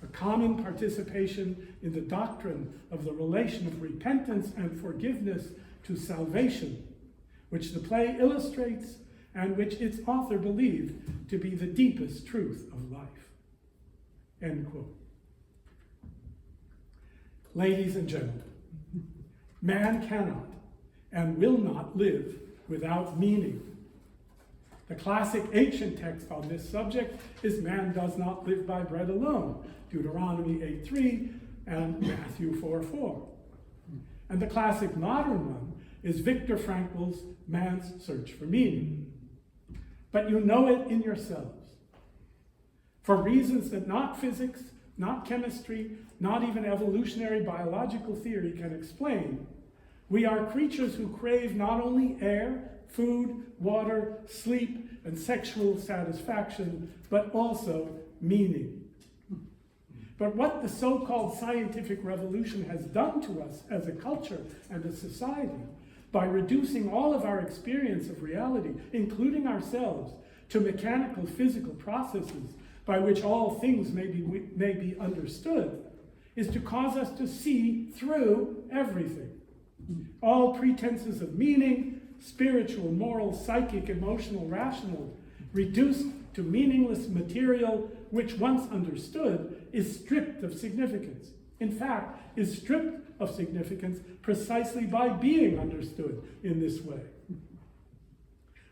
a common participation in the doctrine of the relation of repentance and forgiveness to salvation, which the play illustrates and which its author believed to be the deepest truth of life. End quote. Ladies and gentlemen, man cannot and will not live without meaning. The classic ancient text on this subject is "Man does not live by bread alone," Deuteronomy 8:3 and Matthew 4:4. And the classic modern one is Viktor Frankl's Man's Search for Meaning. But you know it in yourselves. For reasons that not physics, not chemistry, not even evolutionary biological theory can explain, we are creatures who crave not only air, food, water, sleep, and sexual satisfaction, but also meaning. But what the so-called scientific revolution has done to us as a culture and a society, by reducing all of our experience of reality, including ourselves, to mechanical physical processes by which all things may be understood, is to cause us to see through everything. All pretenses of meaning, spiritual, moral, psychic, emotional, rational, reduced to meaningless material which once understood is stripped of significance. In fact, is stripped of significance precisely by being understood in this way.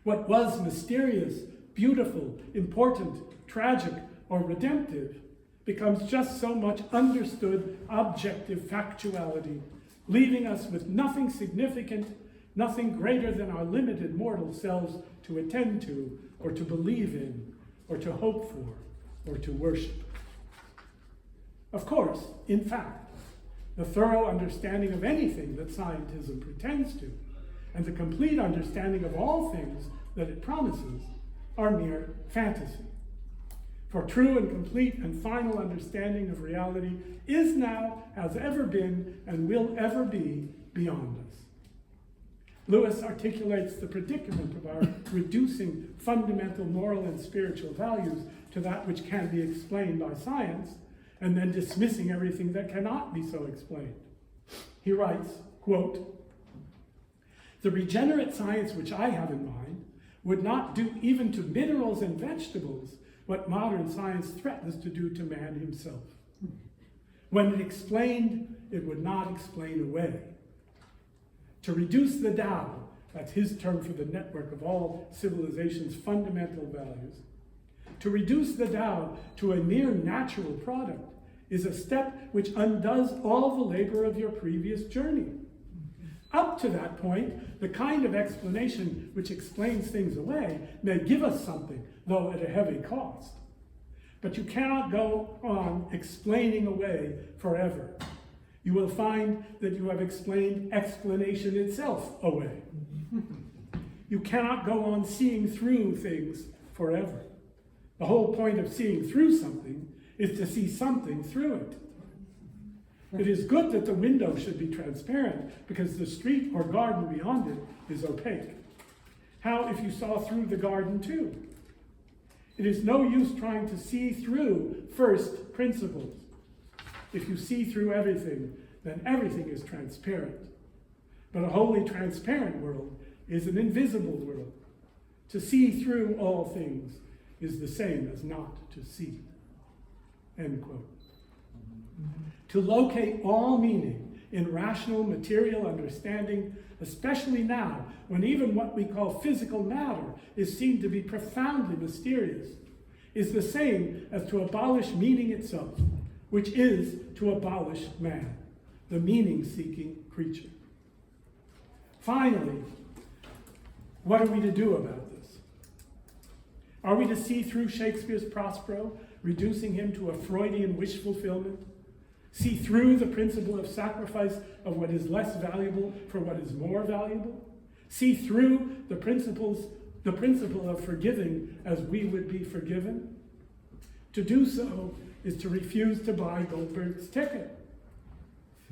What was mysterious, beautiful, important, tragic, or redemptive becomes just so much understood objective factuality, leaving us with nothing significant, nothing greater than our limited mortal selves to attend to, or to believe in, or to hope for, or to worship. Of course, in fact, the thorough understanding of anything that scientism pretends to, and the complete understanding of all things that it promises, are mere fantasy. For true and complete and final understanding of reality is now, has ever been, and will ever be beyond us. Lewis articulates the predicament of our reducing fundamental moral and spiritual values to that which can be explained by science, and then dismissing everything that cannot be so explained. He writes, quote, "The regenerate science which I have in mind would not do even to minerals and vegetables what modern science threatens to do to man himself. When it explained, it would not explain away. To reduce the Tao," that's his term for the network of all civilization's fundamental values, to reduce the Tao to a mere natural product is a step which undoes all the labor of your previous journey. Up to that point, the kind of explanation which explains things away may give us something, though at a heavy cost. But you cannot go on explaining away forever. You will find that you have explained explanation itself away. You cannot go on seeing through things forever. The whole point of seeing through something is to see something through it. It is good that the window should be transparent because the street or garden beyond it is opaque. How if you saw through the garden too? It is no use trying to see through first principles. If you see through everything, then everything is transparent. But a wholly transparent world is an invisible world. To see through all things is the same as not to see. End quote. To locate all meaning in rational material understanding, especially now when even what we call physical matter is seen to be profoundly mysterious, is the same as to abolish meaning itself, which is to abolish man, the meaning-seeking creature. Finally, what are we to do about this? Are we to see through Shakespeare's Prospero, reducing him to a Freudian wish fulfillment? See through the principle of sacrifice of what is less valuable for what is more valuable? See through the principle of forgiving as we would be forgiven? To do so is to refuse to buy Goldberg's ticket.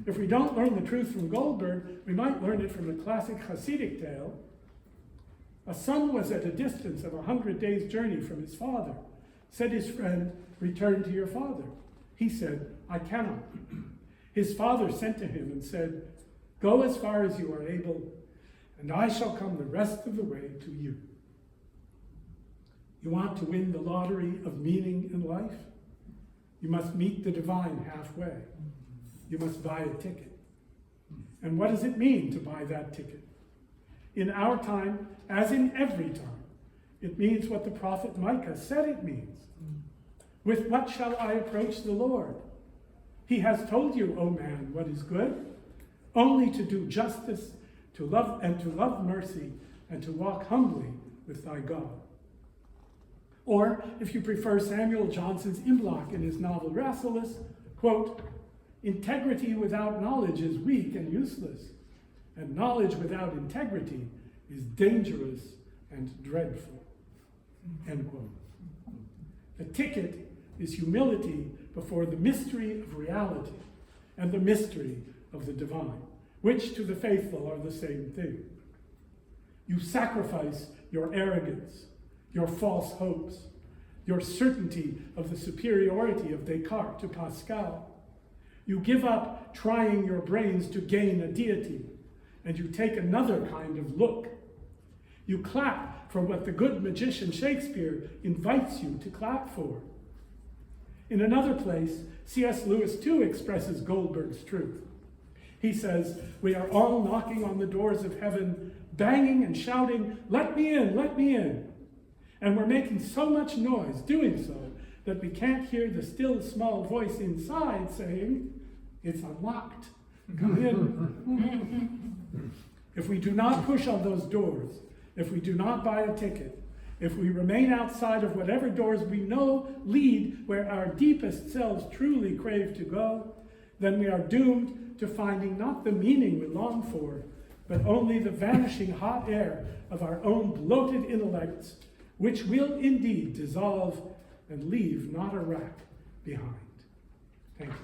If we don't learn the truth from Goldberg, we might learn it from the classic Hasidic tale A son was at a distance of 100 days' journey from his father. Said his friend, "Return to your father." He said, "I cannot." His father sent to him and said, "Go as far as you are able, and I shall come the rest of the way to you." You want to win the lottery of meaning in life? You must meet the divine halfway. You must buy a ticket. And what does it mean to buy that ticket? In our time, as in every time, it means what the prophet Micah said it means. With what shall I approach the Lord? He has told you, O man, what is good, only to do justice, to love mercy, and to walk humbly with thy God. Or, if you prefer Samuel Johnson's Imlach in his novel Rasselas, quote, "Integrity without knowledge is weak and useless, and knowledge without integrity is dangerous and dreadful," end quote. The ticket is humility before the mystery of reality and the mystery of the divine, which to the faithful are the same thing. You sacrifice your arrogance, your false hopes, your certainty of the superiority of Descartes to Pascal. You give up trying your brains to gain a deity, and you take another kind of look. You clap for what the good magician Shakespeare invites you to clap for. In another place, C.S. Lewis too expresses Goldberg's truth. He says, "We are all knocking on the doors of heaven, banging and shouting, 'Let me in, let me in.' And we're making so much noise doing so that we can't hear the still small voice inside saying, 'It's unlocked. Come in.'" If we do not push on those doors, if we do not buy a ticket, if we remain outside of whatever doors we know lead where our deepest selves truly crave to go, then we are doomed to finding not the meaning we long for, but only the vanishing hot air of our own bloated intellects, which will indeed dissolve and leave not a rack behind. Thank you.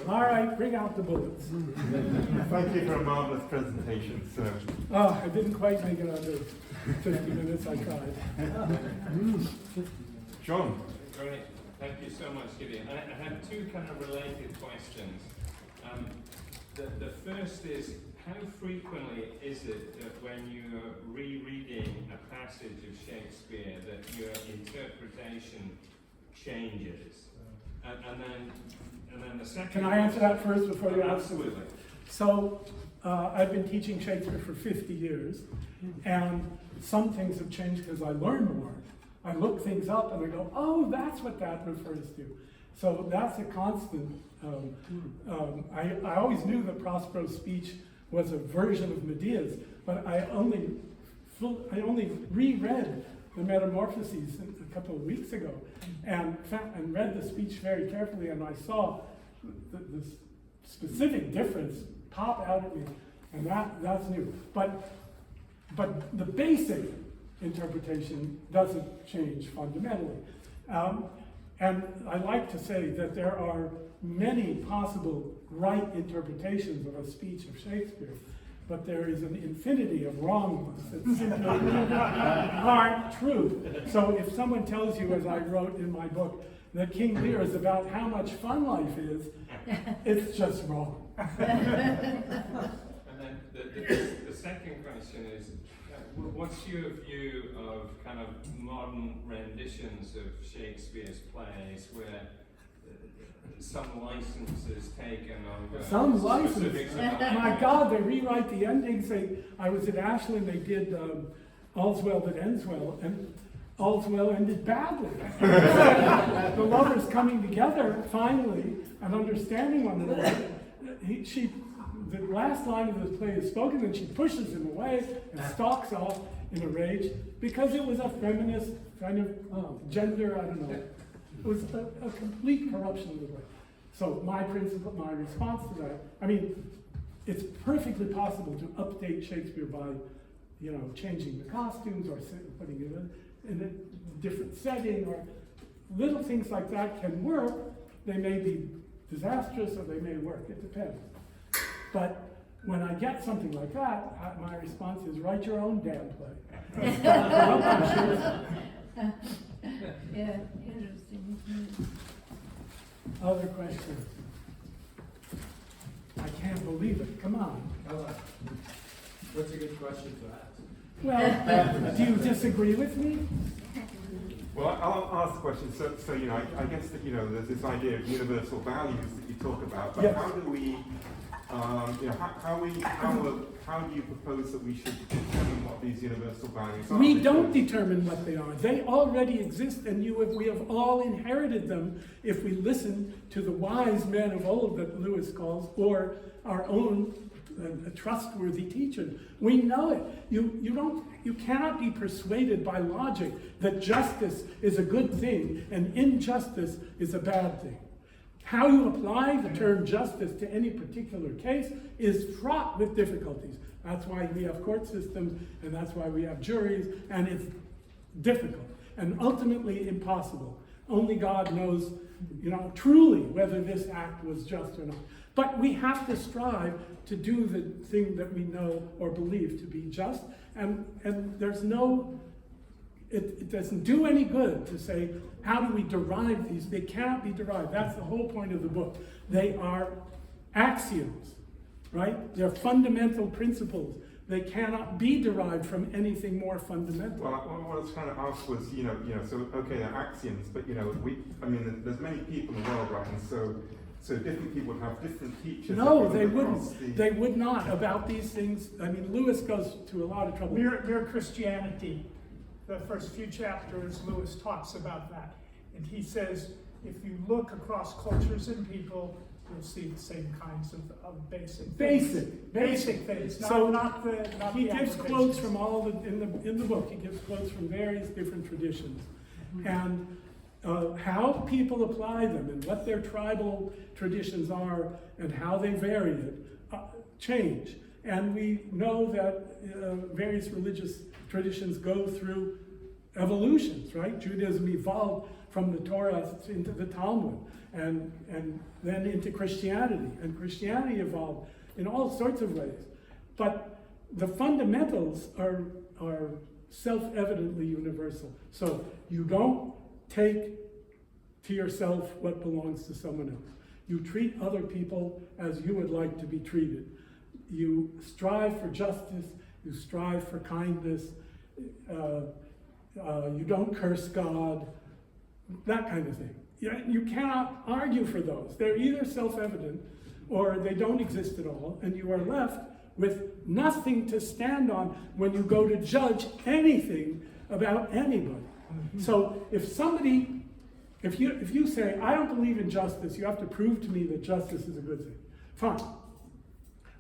All right, bring out the bullets. Thank you for a marvelous presentation, sir. Oh, I didn't quite make it under 50 minutes, I tried. John. Great, thank you so much, Gideon. I have two kind of related questions. The first is, how frequently is it that when you're rereading a passage of Shakespeare that your interpretation changes? And then the second... Can I answer that first before you ask? Absolutely. So, I've been teaching Shakespeare for 50 years, and some things have changed because I learn more. I look things up and I go, oh, that's what that refers to. So that's a constant. I always knew that Prospero's speech was a version of Medea's, but I only reread the Metamorphoses a couple of weeks ago, and read the speech very carefully, and I saw the specific difference pop out at me, and that's new. But the basic interpretation doesn't change fundamentally. And I like to say that there are many possible right interpretations of a speech of Shakespeare, but there is an infinity of wrong ones that simply aren't true. So if someone tells you, as I wrote in my book, that King Lear is about how much fun life is, it's just wrong. And then the second question is, what's your view of kind of modern renditions of Shakespeare's plays where some license is taken over some license? specifics of the My God, they rewrite the endings. I was at Ashland, they did All's Well That Ends Well, and All's Well ended badly. The lovers coming together finally and understanding one another. The last line of the play is spoken, and she pushes him away and stalks off in a rage because it was a feminist kind of gender, I don't know. It was a complete corruption of the play. So my response to that, I mean, it's perfectly possible to update Shakespeare by, changing the costumes or putting it in a different setting, little things like that can work. They may be disastrous or they may work, it depends. But when I get something like that, my response is, write your own damn play. Yeah, interesting. Other questions? I can't believe it, come on. What's a good question to ask? Well, do you disagree with me? Well, I'll ask the question. So you know, I guess that, you know, there's this idea of universal values that you talk about, but Yes. how do we, you know, how do you propose that we should determine what these universal values are? We don't determine what they are. They already exist, and we have all inherited them if we listen to the wise men of old that Lewis calls, or our own trustworthy teachers. We know it. You cannot be persuaded by logic that justice is a good thing and injustice is a bad thing. How you apply the term justice to any particular case is fraught with difficulties. That's why we have court systems, and that's why we have juries, and it's difficult and ultimately impossible. Only God knows, you know, truly whether this act was just or not. But we have to strive to do the thing that we know or believe to be just, and there's no, it doesn't do any good to say, how do we derive these? They cannot be derived. That's the whole point of the book. They are axioms, right? They're fundamental principles. They cannot be derived from anything more fundamental. Well, what I was trying to ask was, you know, so okay, they're axioms, but you know, there's many people in the world, right? And so different people would have different teachers. No, they wouldn't. They would not about these things. I mean, Lewis goes to a lot of trouble. Mere Christianity, the first few chapters, Lewis talks about that. And he says, if you look across cultures and people, you'll see the same kinds of basic things. He gives quotes from all in the book. He gives quotes from various different traditions, and how people apply them and what their tribal traditions are and how they vary it change. And we know that various religious traditions go through evolutions, right? Judaism evolved from the Torah into the Talmud, and then into Christianity. And Christianity evolved in all sorts of ways. But the fundamentals are self-evidently universal. So you don't take to yourself what belongs to someone else. You treat other people as you would like to be treated. You strive for justice. You strive for kindness. You don't curse God. That kind of thing. You cannot argue for those. They're either self-evident or they don't exist at all, and you are left with nothing to stand on when you go to judge anything about anybody. So if you say, I don't believe in justice, you have to prove to me that justice is a good thing. Fine.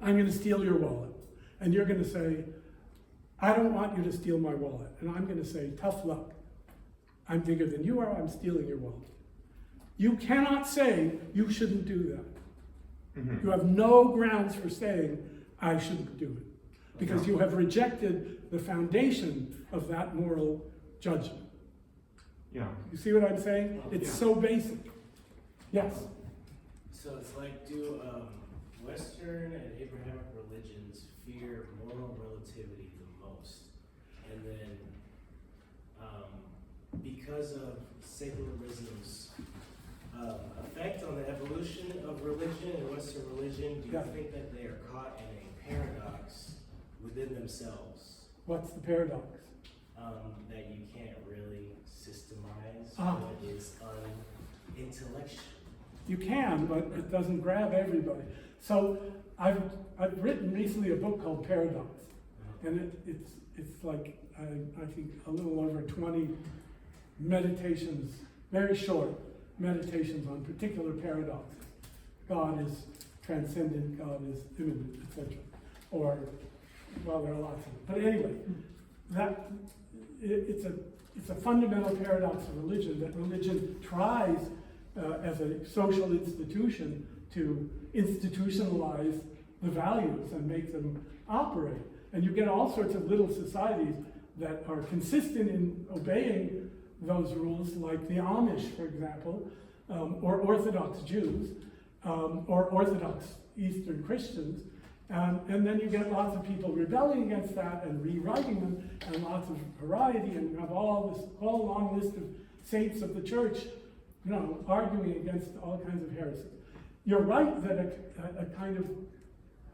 I'm going to steal your wallet. And you're going to say, I don't want you to steal my wallet. And I'm going to say, tough luck. I'm bigger than you are, I'm stealing your wallet. You cannot say you shouldn't do that. Mm-hmm. You have no grounds for saying I shouldn't do it, because you have rejected the foundation of that moral judgment. Yeah. You see what I'm saying? It's so basic. Yes? So it's like, do Western and Abrahamic religions fear moral relativity the most? And then because of secularism's effect on the evolution of religion and Western religion, do you think that they are caught in a paradox within themselves? What's the paradox? That you can't really systemize what is unintellectual. You can, but it doesn't grab everybody. So I've written recently a book called Paradox, and it's like I think a little over 20 meditations, very short meditations on particular paradoxes. God is transcendent, God is immanent, etc. Or, well, there are lots of them. But anyway, it's a fundamental paradox of religion, that religion tries as a social institution to institutionalize the values and make them operate. And you get all sorts of little societies that are consistent in obeying those rules, like the Amish, for example, or Orthodox Jews, or Orthodox Eastern Christians. And then you get lots of people rebelling against that and rewriting them, and lots of variety, and you have all this whole long list of saints of the church, arguing against all kinds of heresies. You're right that a kind of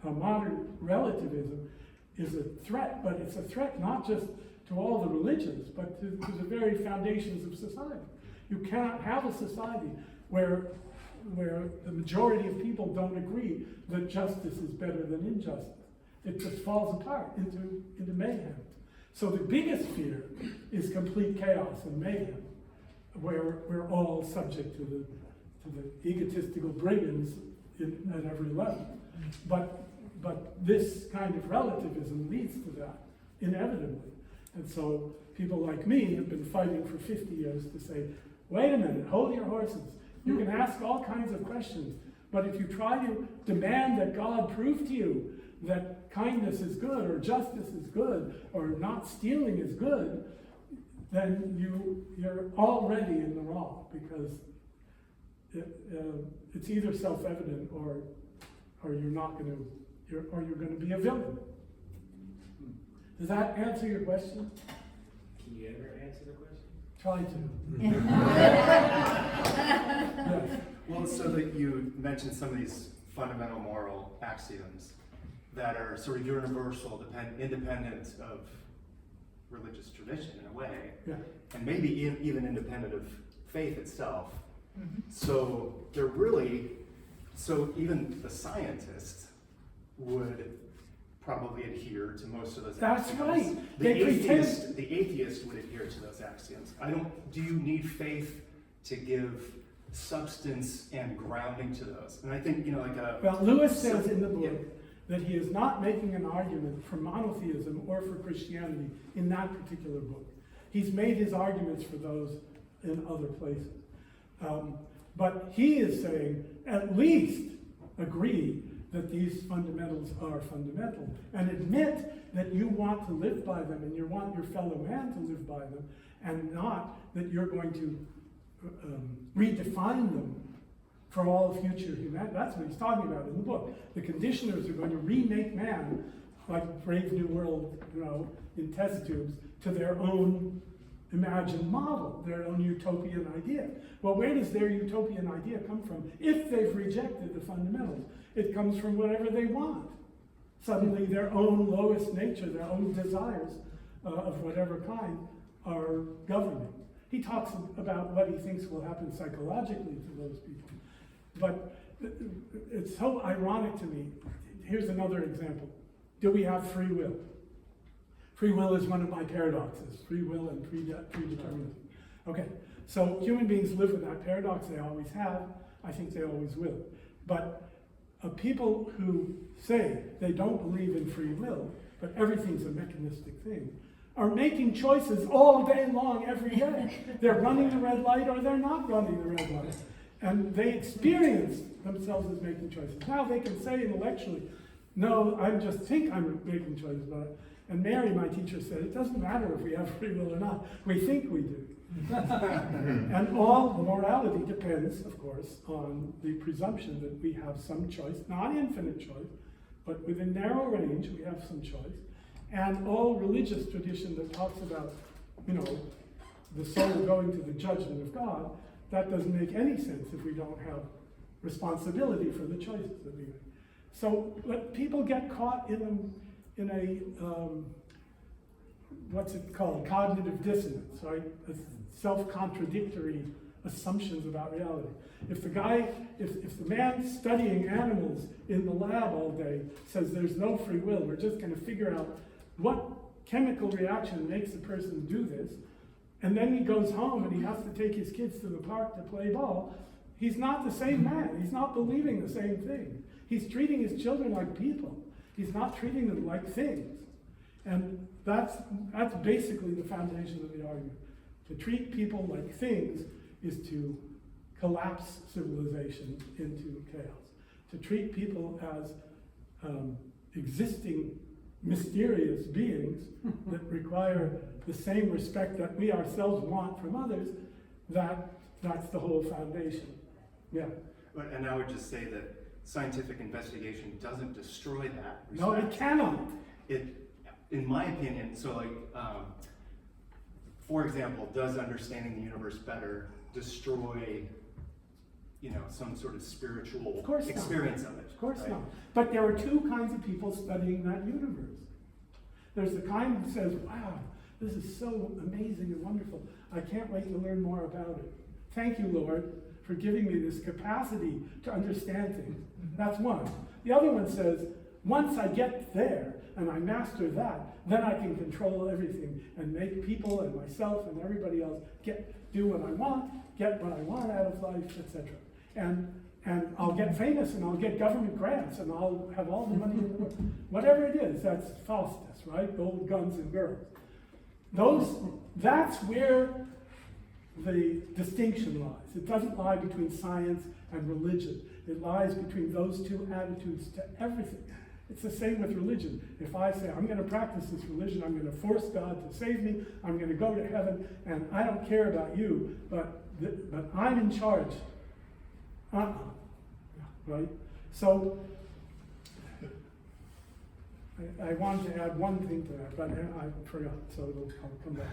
a modern relativism is a threat, but it's a threat not just to all the religions, but to the very foundations of society. You cannot have a society where the majority of people don't agree that justice is better than injustice. It just falls apart into mayhem. So the biggest fear is complete chaos and mayhem, where we're all subject to the egotistical brigands at every level. But this kind of relativism leads to that, inevitably. And so people like me have been fighting for 50 years to say, wait a minute, hold your horses. You can ask all kinds of questions, but if you try to demand that God prove to you that kindness is good, or justice is good, or not stealing is good, then you're already in the wrong, because it's either self-evident or you're going to be a villain. Does that answer your question? Can you ever answer the question? Try to. Yes. Well, so that you mentioned some of these fundamental moral axioms that are sort of universal, independent of religious tradition in a way, Yeah. and maybe even independent of faith itself. Mhm. So even the scientist would probably adhere to most of those That's axioms. right. The They atheist would adhere to those axioms. Do you need faith to give substance and grounding to those? And I think, Well, Lewis says in the book Yeah. that he is not making an argument for monotheism or for Christianity in that particular book. He's made his arguments for those in other places. But he is saying, at least agree that these fundamentals are fundamental, and admit that you want to live by them, and you want your fellow man to live by them, and not that you're going to redefine them for all future humanity. That's what he's talking about in the book. The conditioners are going to remake man, like Brave New World, in test tubes, to their own imagined model, their own utopian idea. Well, where does their utopian idea come from if they've rejected the fundamentals? It comes from whatever they want. Suddenly their own lowest nature, their own desires of whatever kind are governing. He talks about what he thinks will happen psychologically to those people. But it's so ironic to me. Here's another example. Do we have free will? Free will is one of my paradoxes. Free will and predeterminism. Okay, so human beings live with that paradox. They always have. I think they always will. But people who say they don't believe in free will, but everything's a mechanistic thing, are making choices all day long, every day. They're running the red light or they're not running the red light. And they experience themselves as making choices. Now they can say intellectually, no, I just think I'm making choices about it. And Mary, my teacher, said, it doesn't matter if we have free will or not. We think we do. And all morality depends, of course, on the presumption that we have some choice, not infinite choice, but within narrow range, we have some choice. And all religious tradition that talks about, the soul going to the judgment of God, that doesn't make any sense if we don't have responsibility for the choices that we make. So, but people get caught in a what's it called? Cognitive dissonance, right? Self-contradictory assumptions about reality. If the man studying animals in the lab all day says there's no free will, we're just going to figure out what chemical reaction makes a person do this, and then he goes home and he has to take his kids to the park to play ball, he's not the same man. He's not believing the same thing. He's treating his children like people. He's not treating them like things. And that's basically the foundation of the argument. To treat people like things is to collapse civilization into chaos. To treat people as existing mysterious beings that require the same respect that we ourselves want from others, that's the whole foundation. Yeah. And I would just say that scientific investigation doesn't destroy that respect. No, it cannot. In my opinion, for example, does understanding the universe better destroy, some sort of spiritual experience of it? Of course right? not. But there are two kinds of people studying that universe. There's the kind who says, wow, this is so amazing and wonderful. I can't wait to learn more about it. Thank you, Lord, for giving me this capacity to understand things. That's one. The other one says, once I get there and I master that, then I can control everything and make people and myself and everybody else do what I want, get what I want out of life, etc. And I'll get famous and I'll get government grants and I'll have all the money in the world. Whatever it is, that's Faustus, right? Gold, guns, and girls. That's where the distinction lies. It doesn't lie between science and religion. It lies between those two attitudes to everything. It's the same with religion. If I say, I'm going to practice this religion, I'm going to force God to save me, I'm going to go to heaven, and I don't care about you, but I'm in charge. Right? So, I wanted to add one thing to that, but I forgot, so I'll come back.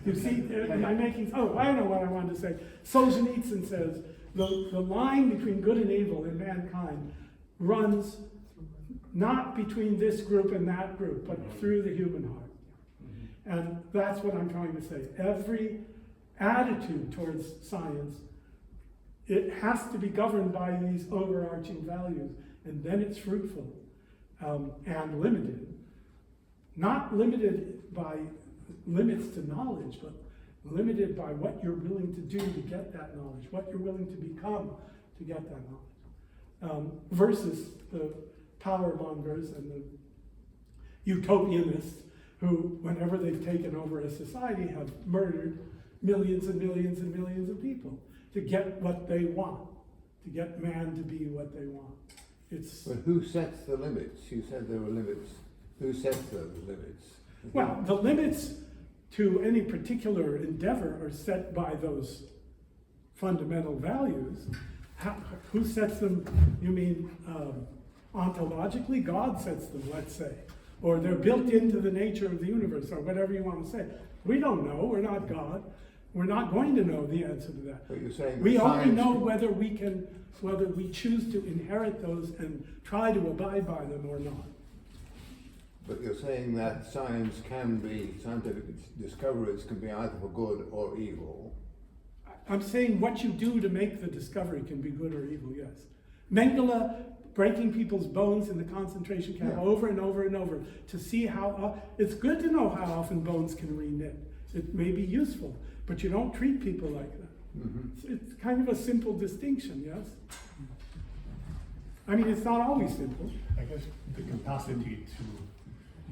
You see, I'm making, I know what I wanted to say. Solzhenitsyn says, the line between good and evil in mankind runs not between this group and that group, but through the human heart. And that's what I'm trying to say. Every attitude towards science, it has to be governed by these overarching values, and then it's fruitful and limited. Not limited by limits to knowledge, but limited by what you're willing to do to get that knowledge, what you're willing to become to get that knowledge. Versus the power mongers and the utopianists who, whenever they've taken over a society, have murdered millions and millions and millions of people to get what they want, to get man to be what they want. But who sets the limits? You said there were limits. Who sets those limits? Well, the limits to any particular endeavor are set by those fundamental values. Who sets them? You mean ontologically? God sets them, let's say. Or they're built into the nature of the universe, or whatever you want to say. We don't know. We're not God. We're not going to know the answer to that. But you're saying we only know whether we choose to inherit those and try to abide by them or not. But you're saying that scientific discoveries can be either for good or evil. I'm saying what you do to make the discovery can be good or evil, yes. Mengele breaking people's bones in the concentration camp over and over and over to see how, it's good to know how often bones can reknit. It may be useful, but you don't treat people like that. Mm-hmm. It's kind of a simple distinction, yes? I mean, it's not always simple. I guess the capacity to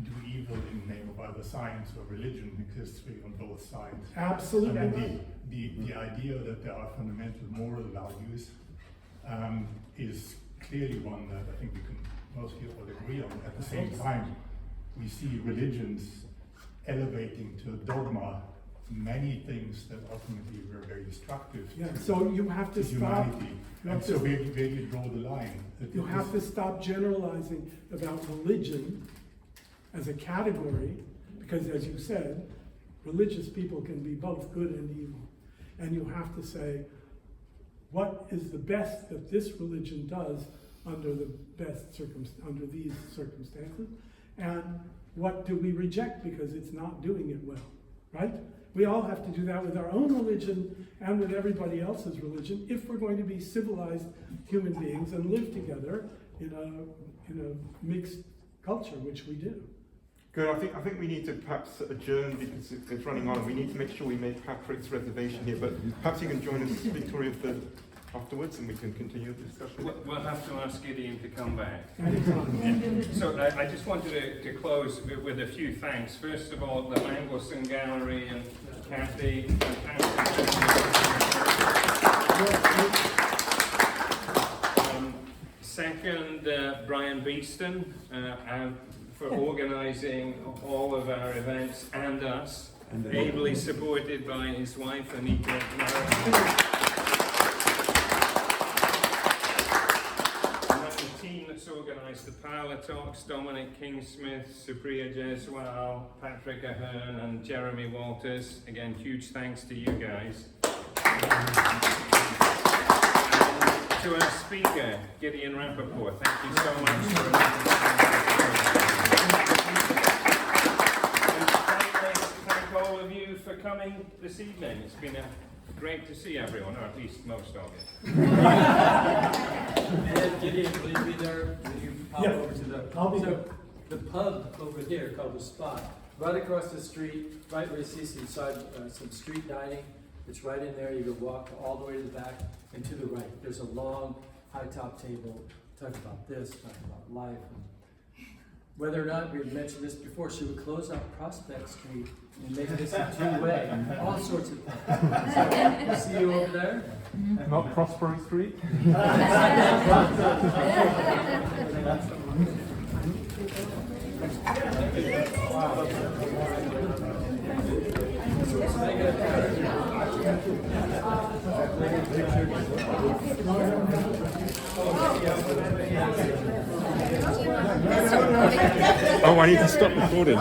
do evil in the name of either science or religion exists really on both sides. Absolutely. I mean, the idea that there are fundamental moral values is clearly one that I think we can mostly all agree on. At the same time, we see religions elevating to dogma many things that ultimately were very destructive to, so you have to humanity. And so where do you draw the line? You have to stop generalizing about religion as a category, because as you said, religious people can be both good and evil. And you have to say, what is the best that this religion does under under these circumstances? And what do we reject because it's not doing it well, right? We all have to do that with our own religion and with everybody else's religion if we're going to be civilized human beings and live together in a mixed culture, which we do. Good. I think we need to perhaps adjourn because it's running on. We need to make sure we make Patrick's reservation here, but perhaps you can join us, Victoria, afterwards, and we can continue the discussion. We'll have to ask Gideon to come back. Anytime. So I just wanted to close with a few thanks. First of all, the Mangelston Gallery and Kathy. Second, Brian Beeston, for organising all of our events and us, ably supported by his wife, Anita. And then the team that's organised the Parlour Talks, Dominic Kingsmith, Supriya Jaiswal, Patrick Ahern and Jeremy Walters. Again, huge thanks to you guys. To our speaker, Gideon Rappaport, thank you so much for and thank all of you for coming this evening. It's been great to see everyone, or at least most of you. And Gideon, will you be there? Will you pop over to I'll be so the pub over here called The Spot, right across the street, right where you see some street dining. It's right in there. You can walk all the way to the back and to the right. There's a long, high-top table talking about this, talking about life. And whether or not we had mentioned this before, she would close out Prospect Street and make this a two-way. All sorts of things. So, we'll see you over there. Not Prospero Street? Oh, I need to stop recording.